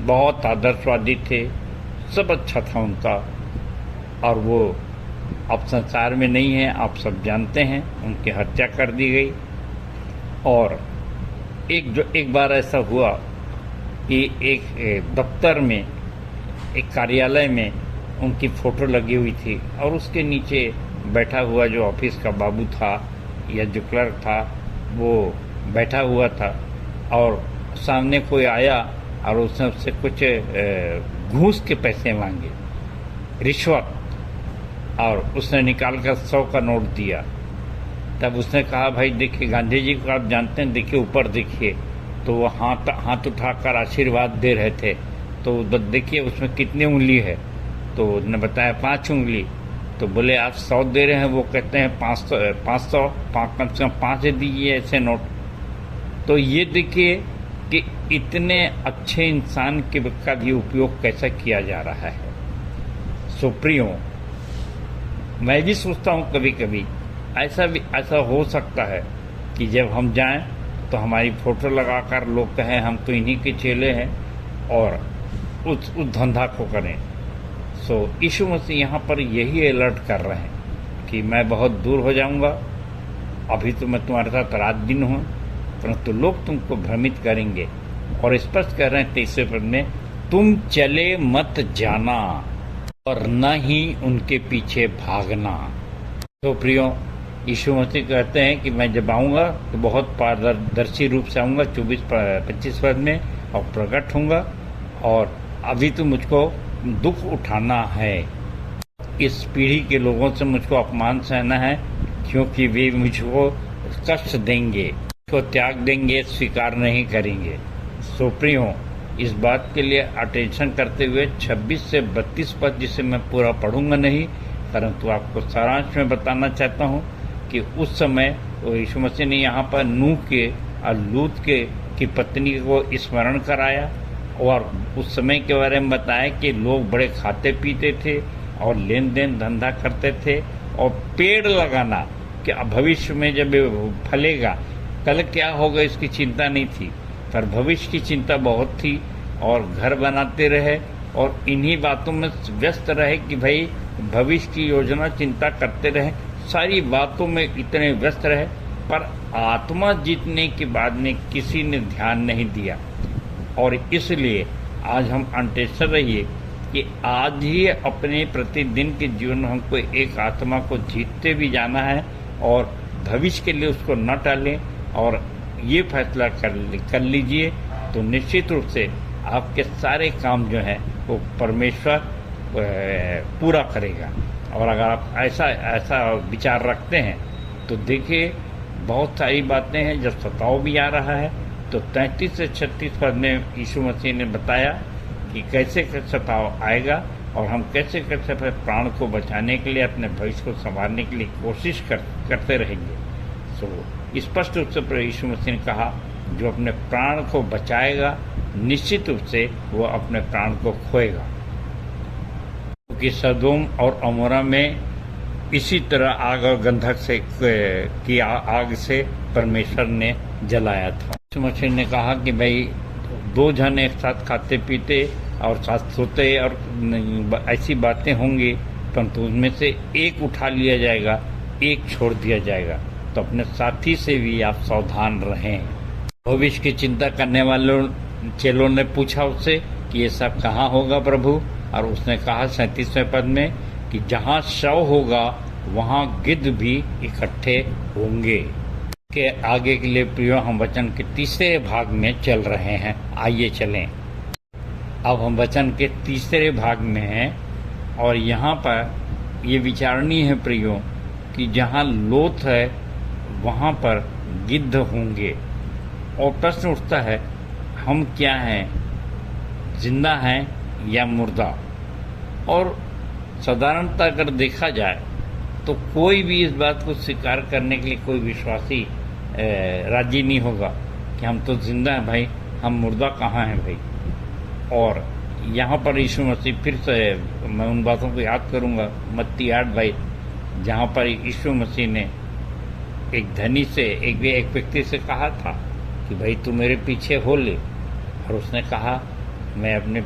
बहुत आदर्शवादी थे, सब अच्छा था उनका और वो अब संसार में नहीं है, आप सब जानते हैं, उनकी हत्या कर दी गई। और एक बार ऐसा हुआ कि एक दफ्तर में, एक कार्यालय में उनकी फ़ोटो लगी हुई थी और उसके नीचे बैठा हुआ जो ऑफिस का बाबू था या जो क्लर्क था वो बैठा हुआ था और सामने कोई आया और उसने उससे कुछ घूस के पैसे मांगे, रिश्वत, और उसने निकाल कर 100 का नोट दिया। तब उसने कहा भाई देखिए गांधी जी को आप जानते हैं, देखिए ऊपर देखिए। तो वो हाथ उठाकर आशीर्वाद दे रहे थे। तो देखिए उसमें कितनी उंगली है, तो उसने बताया 5 उंगली। तो बोले आप 100 दे रहे हैं, वो कहते हैं 500 कम से कम 5 दीजिए ऐसे नोट। तो ये देखिए कि इतने अच्छे इंसान का भी उपयोग कैसा किया जा रहा है। सो प्रियो, मैं भी सोचता हूँ कभी कभी ऐसा हो सकता है कि जब हम जाएं तो हमारी फ़ोटो लगाकर लोग कहें हम तो इन्हीं के चेले हैं और उस धंधा को करें। सो यीशु मसीह यहाँ पर यही अलर्ट कर रहे हैं कि मैं बहुत दूर हो जाऊँगा, अभी तो मैं तुम्हारे साथ रात दिन हूँ, परंतु लोग तुमको भ्रमित करेंगे। और स्पष्ट कर रहे हैं 23वें पद में, तुम चले मत जाना और न ही उनके पीछे भागना। तो प्रियो, यीशु मसीह कहते हैं कि मैं जब आऊँगा तो बहुत पारदर्शी रूप से आऊँगा 24-25 पद में और प्रकट होऊंगा, और अभी तो मुझको दुख उठाना है, इस पीढ़ी के लोगों से मुझको अपमान सहना है, क्योंकि वे मुझको कष्ट देंगे, को त्याग देंगे, स्वीकार नहीं करेंगे। सो प्रियो, इस बात के लिए अटेंशन करते हुए 26 से 32 पद, जिसे मैं पूरा पढ़ूंगा नहीं, परंतु आपको सारांश में बताना चाहता हूँ कि उस समय यीशु मसीह ने यहाँ पर नूह के और लूत के की पत्नी को स्मरण कराया और उस समय के बारे में बताया कि लोग बड़े खाते पीते थे और लेन देन धंधा करते थे, और पेड़ लगाना कि भविष्य में जब फलेगा, कल क्या होगा इसकी चिंता नहीं थी, पर भविष्य की चिंता बहुत थी। और घर बनाते रहे और इन्हीं बातों में व्यस्त रहे कि भाई भविष्य की योजना चिंता करते रहे, सारी बातों में इतने व्यस्त रहे, पर आत्मा जीतने के बाद में किसी ने ध्यान नहीं दिया। और इसलिए आज हम अटेंशन रहिए कि आज ही अपने प्रतिदिन के जीवन में हमको एक आत्मा को जीतते भी जाना है और भविष्य के लिए उसको न टालें, और ये फैसला कर लीजिए तो निश्चित रूप से आपके सारे काम जो हैं वो परमेश्वर पूरा करेगा। और अगर आप ऐसा विचार रखते हैं तो देखिए बहुत सारी बातें हैं। जब सताव भी आ रहा है तो 33 से 36 पद में यीशु मसीह ने बताया कि कैसे सताव आएगा और हम कैसे कैसे अपने प्राण को बचाने के लिए, अपने भविष्य को संभालने के लिए कोशिश करते रहेंगे। तो स्पष्ट रूप से यीशु मसीह ने कहा, जो अपने प्राण को बचाएगा निश्चित रूप से वो अपने प्राण को खोएगा। क्योंकि सदोम और अमोरा में इसी तरह आग और गंधक से की आग से परमेश्वर ने जलाया था। यीशु मसीह ने कहा कि भाई दो जन एक साथ खाते पीते और साथ सोते और ऐसी बातें होंगी, परंतु उनमें से एक उठा लिया जाएगा, एक छोड़ दिया जाएगा। तो अपने साथी से भी आप सावधान रहें। भविष्य की चिंता करने वालों चेलों ने पूछा उससे कि ये सब कहाँ होगा प्रभु, और उसने कहा 37वें पद में कि जहाँ शव होगा वहाँ गिद्ध भी इकट्ठे होंगे। के आगे के लिए प्रियो हम वचन के तीसरे भाग में चल रहे हैं। आइए चलें। अब हम वचन के तीसरे भाग में हैं और यहाँ पर ये विचारणीय है प्रियो कि जहाँ लोथ है वहाँ पर गिद्ध होंगे। और प्रश्न उठता है, हम क्या हैं, जिंदा हैं या मुर्दा? और साधारणतः अगर देखा जाए तो कोई भी इस बात को स्वीकार करने के लिए कोई विश्वासी राजी नहीं होगा कि हम तो जिंदा हैं भाई, हम मुर्दा कहाँ हैं भाई। और यहाँ पर यीशु मसीह फिर से मैं उन बातों को याद करूँगा, मत्ती 8 भाई, जहाँ पर यीशु मसीह ने एक धनी से एक व्यक्ति से कहा था कि भाई तू मेरे पीछे हो ले, और उसने कहा मैं अपने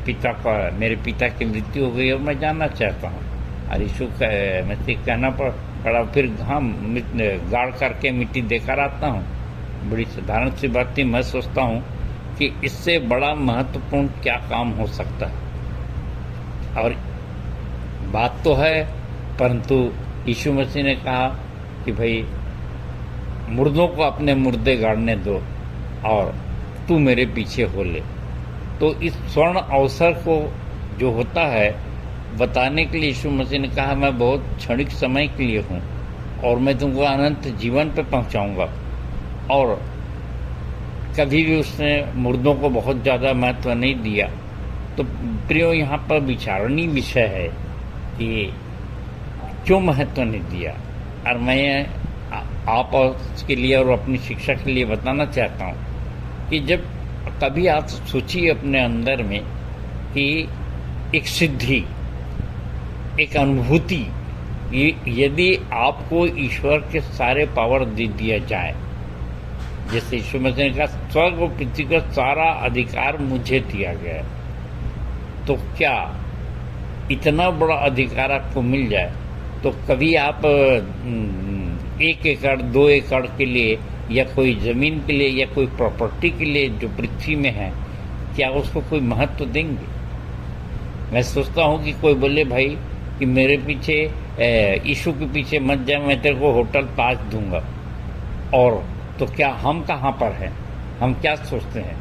मेरे पिता की मृत्यु हो गई और मैं जानना चाहता हूँ। और यीशु मसीह कहना पड़ा फिर हम गाड़ करके मिट्टी देकर आता हूँ। बड़ी साधारण सी बात थी। मैं सोचता हूँ कि इससे बड़ा महत्वपूर्ण क्या काम हो सकता है। और बात तो है, परंतु यीशु मसीह ने कहा कि भाई मुर्दों को अपने मुर्दे गाड़ने दो और तू मेरे पीछे हो ले। तो इस स्वर्ण अवसर को जो होता है बताने के लिए यीशु मसीह ने कहा मैं बहुत क्षणिक समय के लिए हूँ और मैं तुमको अनंत जीवन पे पहुँचाऊँगा। और कभी भी उसने मुर्दों को बहुत ज़्यादा महत्व नहीं दिया। तो प्रियो यहाँ पर विचारणीय विषय है कि क्यों महत्व नहीं दिया। और मैं आप के लिए और अपनी शिक्षा के लिए बताना चाहता हूँ कि जब कभी आप सोचिए अपने अंदर में कि एक सिद्धि, एक अनुभूति, यदि आपको ईश्वर के सारे पावर दे दिया जाए, जैसे यीशु मसीह ने कहा स्वर्ग और पृथ्वी का सारा अधिकार मुझे दिया गया है, तो क्या इतना बड़ा अधिकार आपको मिल जाए तो कभी आप 1 एकड़ 2 एकड़ के लिए या कोई ज़मीन के लिए या कोई प्रॉपर्टी के लिए जो पृथ्वी में है, क्या उसको कोई महत्व देंगे? मैं सोचता हूँ कि कोई बोले भाई कि मेरे पीछे यीशु के पीछे मत जा, मैं तेरे को होटल ताज दूंगा। और तो क्या हम कहाँ पर हैं? हम क्या सोचते हैं?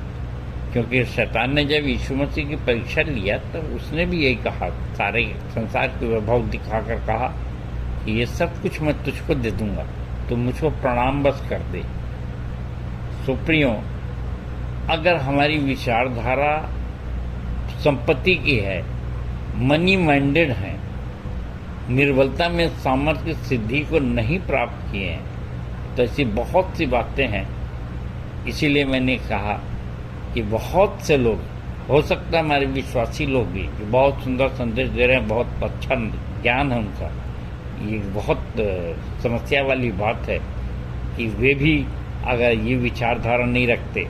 क्योंकि शैतान ने जब यीशु मसीह की परीक्षा लिया तो उसने भी यही कहा, सारे संसार के वैभव दिखाकर कहा कि ये सब कुछ मैं तुझको दे दूंगा, तो मुझको प्रणाम बस कर दे। सुप्रियो, अगर हमारी विचारधारा संपत्ति की है, मनी माइंडेड है, निर्बलता में सामर्थ्य सिद्धि को नहीं प्राप्त किए हैं, तो ऐसी बहुत सी बातें हैं। इसीलिए मैंने कहा कि बहुत से लोग, हो सकता है हमारे विश्वासी लोग भी, जो बहुत सुंदर संदेश दे रहे हैं, बहुत अच्छा ज्ञान है उनका, ये बहुत समस्या वाली बात है कि वे भी अगर ये विचारधारा नहीं रखते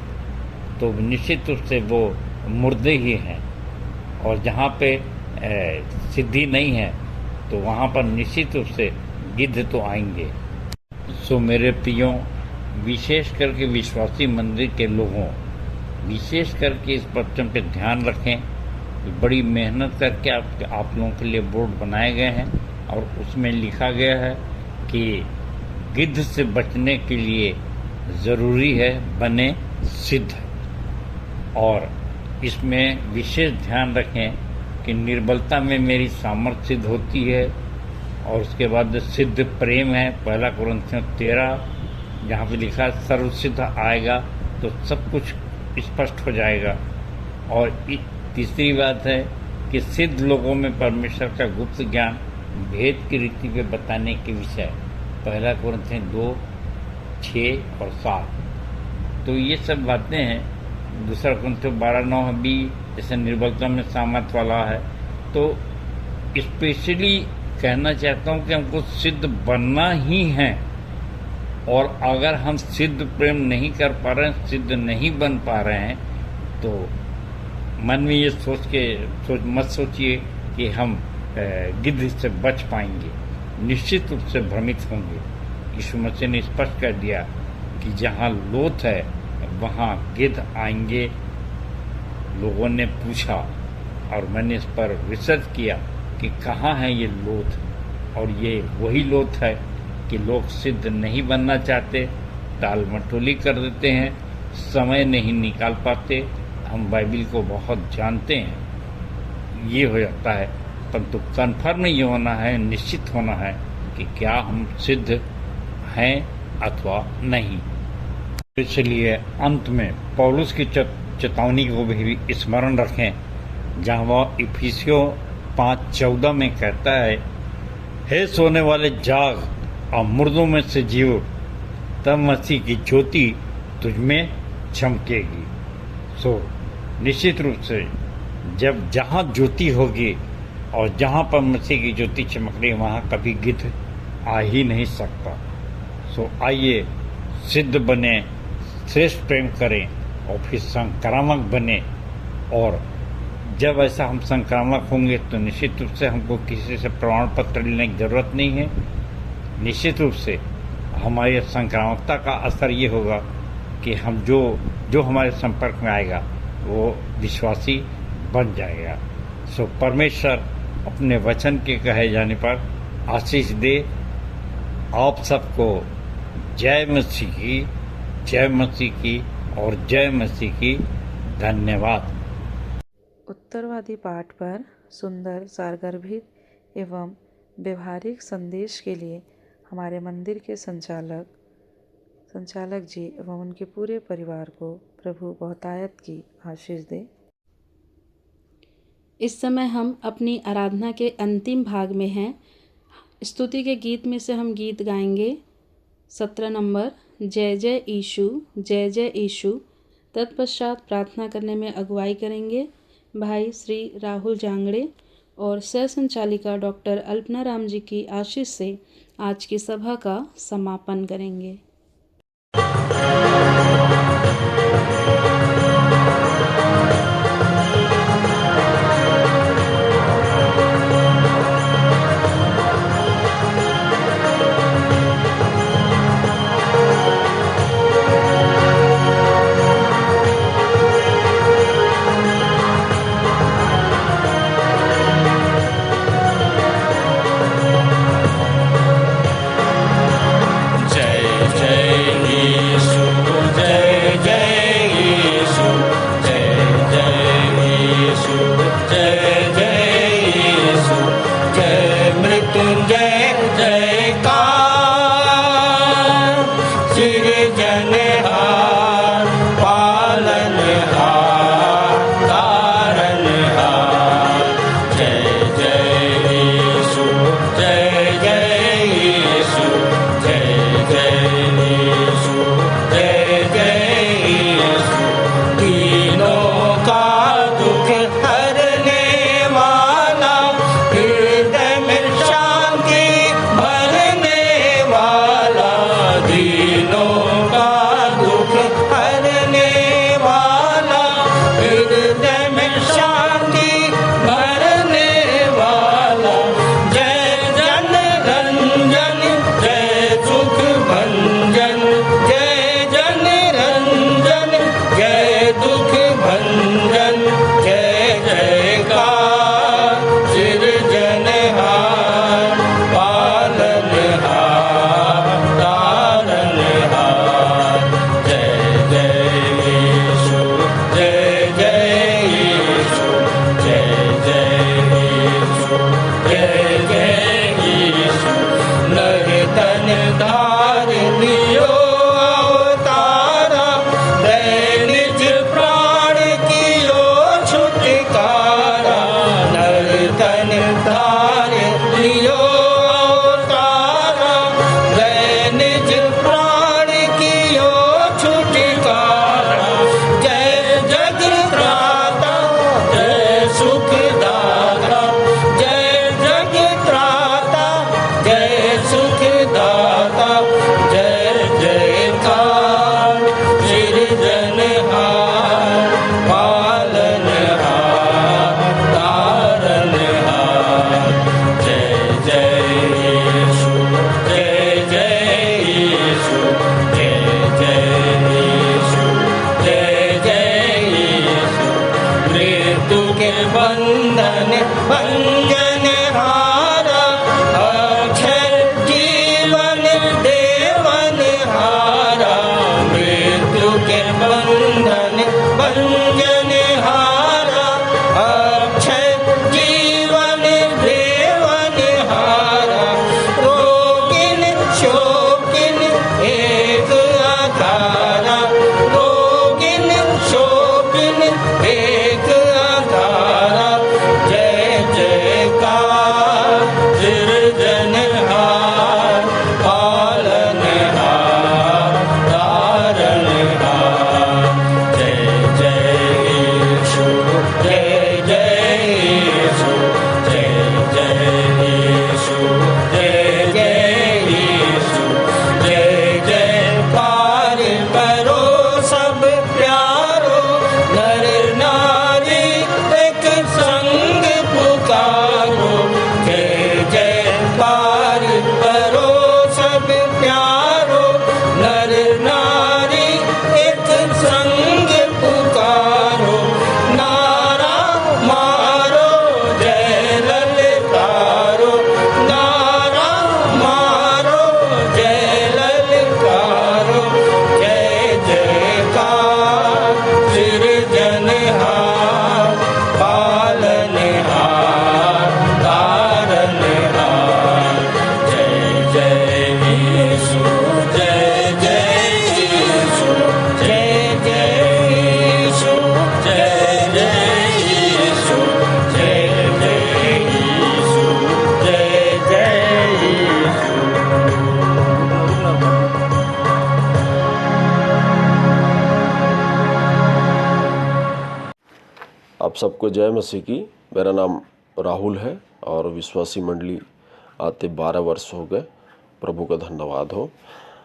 तो निश्चित रूप से वो मुर्दे ही हैं। और जहाँ पे सिद्धि नहीं है तो वहाँ पर निश्चित रूप से गिद्ध तो आएंगे। सो मेरे प्रियो, विशेष करके विश्वासी मंदिर के लोगों, विशेष करके इस प्रवचन पे ध्यान रखें। बड़ी मेहनत करके आप लोगों के लिए बोर्ड बनाए गए हैं और उसमें लिखा गया है कि गिद्ध से बचने के लिए ज़रूरी है बने सिद्ध। और इसमें विशेष ध्यान रखें कि निर्बलता में मेरी सामर्थ्य सिद्ध होती है। और उसके बाद सिद्ध प्रेम है, 1 कुरिन्थियों 13, जहाँ पे लिखा है सर्वसिद्ध आएगा तो सब कुछ स्पष्ट हो जाएगा। और तीसरी बात है कि सिद्ध लोगों में परमेश्वर का गुप्त ज्ञान भेद की रीति पे बताने के विषय, 1 कुरिन्थियों 2, 6 और 7। तो ये सब बातें हैं। 2 कुरिन्थियों 12:9 भी जैसे निर्बलता में सामर्थ वाला है। तो स्पेशली कहना चाहता हूँ कि हमको सिद्ध बनना ही है। और अगर हम सिद्ध प्रेम नहीं कर पा रहे हैं, सिद्ध नहीं बन पा रहे हैं, तो मन में ये मत सोचिए कि हम गिद्ध से बच पाएंगे। निश्चित रूप से भ्रमित होंगे। यीशु मसीह ने स्पष्ट कर दिया कि जहाँ लोथ है वहाँ गिद्ध आएंगे। लोगों ने पूछा और मैंने इस पर रिसर्च किया कि कहाँ है ये लोथ, और ये वही लोथ है कि लोग सिद्ध नहीं बनना चाहते, टाल मटोली कर देते हैं, समय नहीं निकाल पाते। हम बाइबिल को बहुत जानते हैं, ये हो जाता है, परंतु कन्फर्म ये होना है, निश्चित होना है कि क्या हम सिद्ध हैं अथवा नहीं। इसलिए अंत में पौलुस की चेतावनी को भी स्मरण रखें, जहाँ वह इफिसियों 5:14 में कहता है, हे सोने वाले जाग और मुर्दों में से जीव, तब मसीह की ज्योति तुझमें चमकेगी। सो निश्चित रूप से जब जहाँ ज्योति होगी और जहाँ पर मसीह की ज्योति चमक रही, वहाँ कभी गिद्ध आ ही नहीं सकता। सो आइए सिद्ध बने, श्रेष्ठ प्रेम करें और फिर संक्रामक बने। और जब ऐसा हम संक्रामक होंगे तो निश्चित रूप से हमको किसी से प्रमाण पत्र लेने की ज़रूरत नहीं है। निश्चित रूप से हमारी संक्रामकता का असर ये होगा कि हम जो हमारे संपर्क में आएगा वो विश्वासी बन जाएगा। सो परमेश्वर अपने वचन के कहे जाने पर आशीष दे। आप सबको जय मसीह की, जय मसीह की और जय मसीह की। धन्यवाद। उत्तरवादी पाठ पर सुंदर, सारगर्भित एवं व्यवहारिक संदेश के लिए हमारे मंदिर के संचालक जी एवं उनके पूरे परिवार को प्रभु बहुतायत की आशीष दे। इस समय हम अपनी आराधना के अंतिम भाग में हैं। स्तुति के गीत में से हम गीत गाएंगे 17 नंबर, जय जय यीशु, जय जय यीशु। तत्पश्चात प्रार्थना करने में अगुवाई करेंगे भाई श्री राहुल जांगड़े और सह संचालिका डॉक्टर अल्पना राम जी की आशीष से आज की सभा का समापन करेंगे। जय जय जयकार। बंधन भंजन हारा, अक्षर जीवन देवन हारा, मृत्यु के बंधन भंजन हारा, अक्षर जीवन देवन हारा, रोगिन शोकिन एक आधारा, रोगिन शोकिन एक आधारा, जय जयकार सृजनहार, पालनहार, तारणहार, जय जय यीशु, जय जय यीशु, जय जय यीशु, जय जय यीशु, जय जयकार करो सब प्यारो, नर नारी एक संग पुकारो, जय जयकार करो सब प्यारो, नर नारी एक संग पुकारो, नारा मारो जय ललकारो, नारा मारो जय ललकारो, जय जयकार सृजनहार, पालनहार, तारणहार, जय जय यीशु, जय जय यीशु, जय जय यीशु, जय जय यीशु, जय जय यीशु, जय जय यीशु। आप सबको जय मसीह की। मेरा नाम राहुल है और विश्वासी मंडली आते 12 वर्ष हो गए। प्रभु का धन्यवाद हो।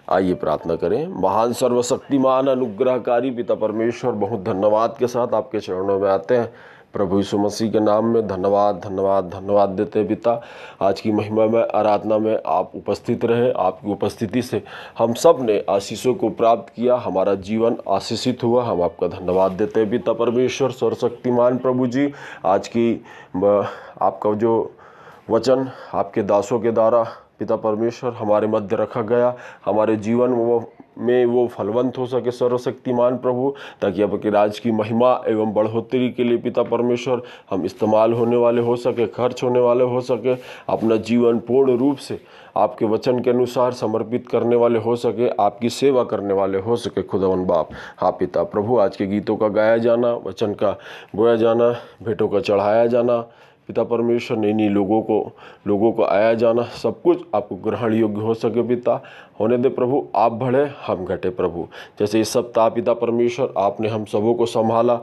आइए प्रार्थना करें। महान सर्वशक्तिमान अनुग्रहकारी पिता परमेश्वर, बहुत धन्यवाद के साथ आपके चरणों में आते हैं। प्रभु यीशु मसीह के नाम में धन्यवाद धन्यवाद धन्यवाद देते हैं पिता। आज की महिमा में, आराधना में आप उपस्थित रहे। आपकी उपस्थिति से हम सब ने आशीषों को प्राप्त किया, हमारा जीवन आशीषित हुआ। हम आपका धन्यवाद देते हैं पिता परमेश्वर सर्वशक्तिमान प्रभु जी। आज की आपका जो वचन आपके दासों के द्वारा पिता परमेश्वर हमारे मध्य रखा गया, हमारे जीवन में वो फलवंत हो सके सर्वशक्तिमान प्रभु, ताकि आपके राज की महिमा एवं बढ़ोतरी के लिए पिता परमेश्वर हम इस्तेमाल होने वाले हो सके, खर्च होने वाले हो सके, अपना जीवन पूर्ण रूप से आपके वचन के अनुसार समर्पित करने वाले हो सके, आपकी सेवा करने वाले हो सके खुदावन बाप। हाँ पिता प्रभु, आज के गीतों का गाया जाना, वचन का बोया जाना, भेंटों का चढ़ाया जाना पिता परमेश्वर, नई लोगों को आया जाना, सब कुछ आपको ग्रहण योग्य हो सके पिता। होने दे प्रभु, आप बढ़े हम घटे प्रभु। जैसे इस सप्ताह पिता परमेश्वर आपने हम सबों को संभाला,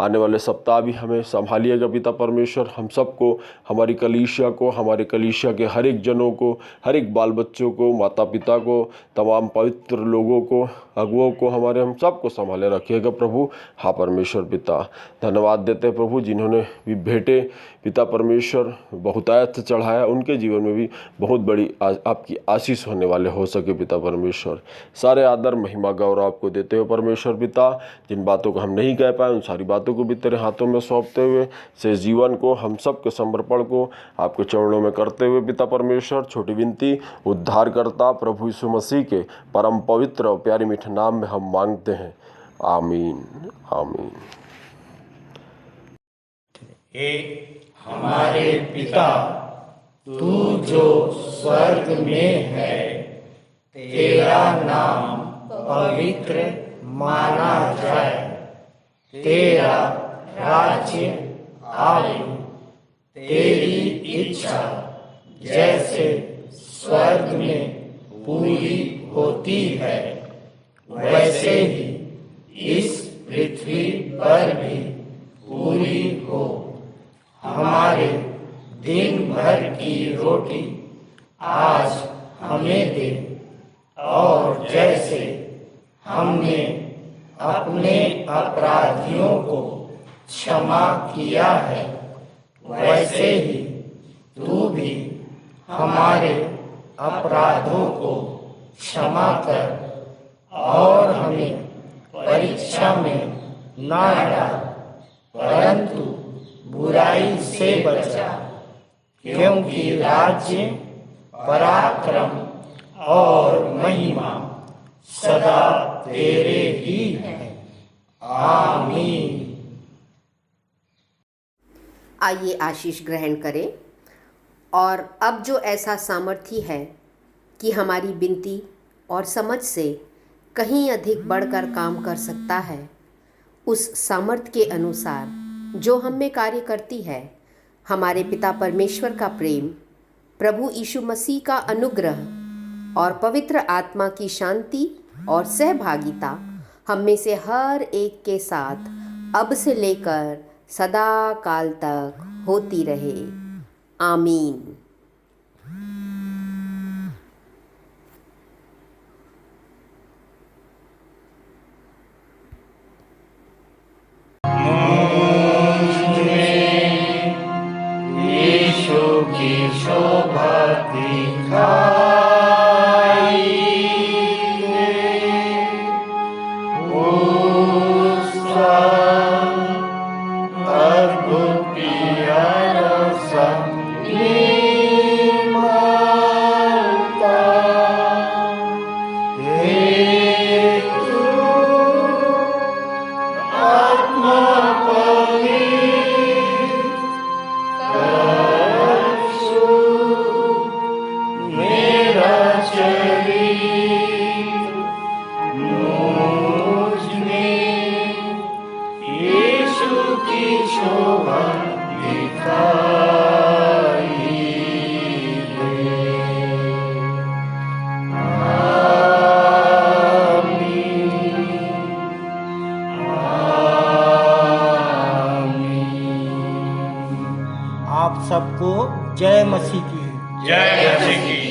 आने वाले सप्ताह भी हमें संभालिएगा पिता परमेश्वर। हम सबको, हमारी कलीसिया को, हमारे कलीसिया के हर एक जनों को, हर एक बाल बच्चों को, माता पिता को, तमाम पवित्र लोगों को, अगुओं को, हमारे हम सबको संभाले रखिएगा प्रभु। हाँ परमेश्वर पिता, धन्यवाद देते हैं प्रभु, जिन्होंने भी भेंटे पिता परमेश्वर बहुतायत से चढ़ाया, उनके जीवन में भी बहुत बड़ी आपकी आशीष होने वाले हो सके पिता परमेश्वर। सारे आदर महिमा गौरव आपको देते हो परमेश्वर पिता। जिन बातों को हम नहीं कह पाए, उन सारी बातों को भी तेरे हाथों में सौंपते हुए, से जीवन को, हम सब के समर्पण को आपके चरणों में करते हुए पिता परमेश्वर, छोटी विनती उद्धारकर्ता प्रभु यीशु मसीह के परम पवित्र और प्यारे मीठे नाम में हम मांगते हैं। आमीन आमीन। हे हमारे पिता, तू जो स्वर्ग में है, तेरा नाम पवित्र माना जाए, तेरा राज्य आए, तेरी इच्छा जैसे स्वर्ग में पूरी होती है, वैसे ही इस पृथ्वी पर भी पूरी हो। हमारे दिन भर की रोटी आज हमें दे, और जैसे हमने अपने अपराधियों को क्षमा किया है, वैसे ही तू भी हमारे अपराधों को क्षमा कर, और हमें परीक्षा में न डाल, परंतु बुराई से बचा, क्योंकि राज्य, पराक्रम और महिमा सदा तेरे ही है। आमीन। आइए आशीष ग्रहण करें। और अब जो ऐसा सामर्थ्य है कि हमारी विनती और समझ से कहीं अधिक बढ़कर काम कर सकता है, उस सामर्थ्य के अनुसार जो हम में कार्य करती है, हमारे पिता परमेश्वर का प्रेम, प्रभु यीशु मसीह का अनुग्रह और पवित्र आत्मा की शांति और सहभागिता हम में से हर एक के साथ अब से लेकर सदा काल तक होती रहे। आमीन। यीशु की शोभा दिखाई उसका अद्भुत प्यारा माता हे तू आत्मा मेरा शरीर मुझ में यीशु की शोभा दिखाई दे। आमीन। आमीन। आप सबको जय मसीह की। जय मसीह की।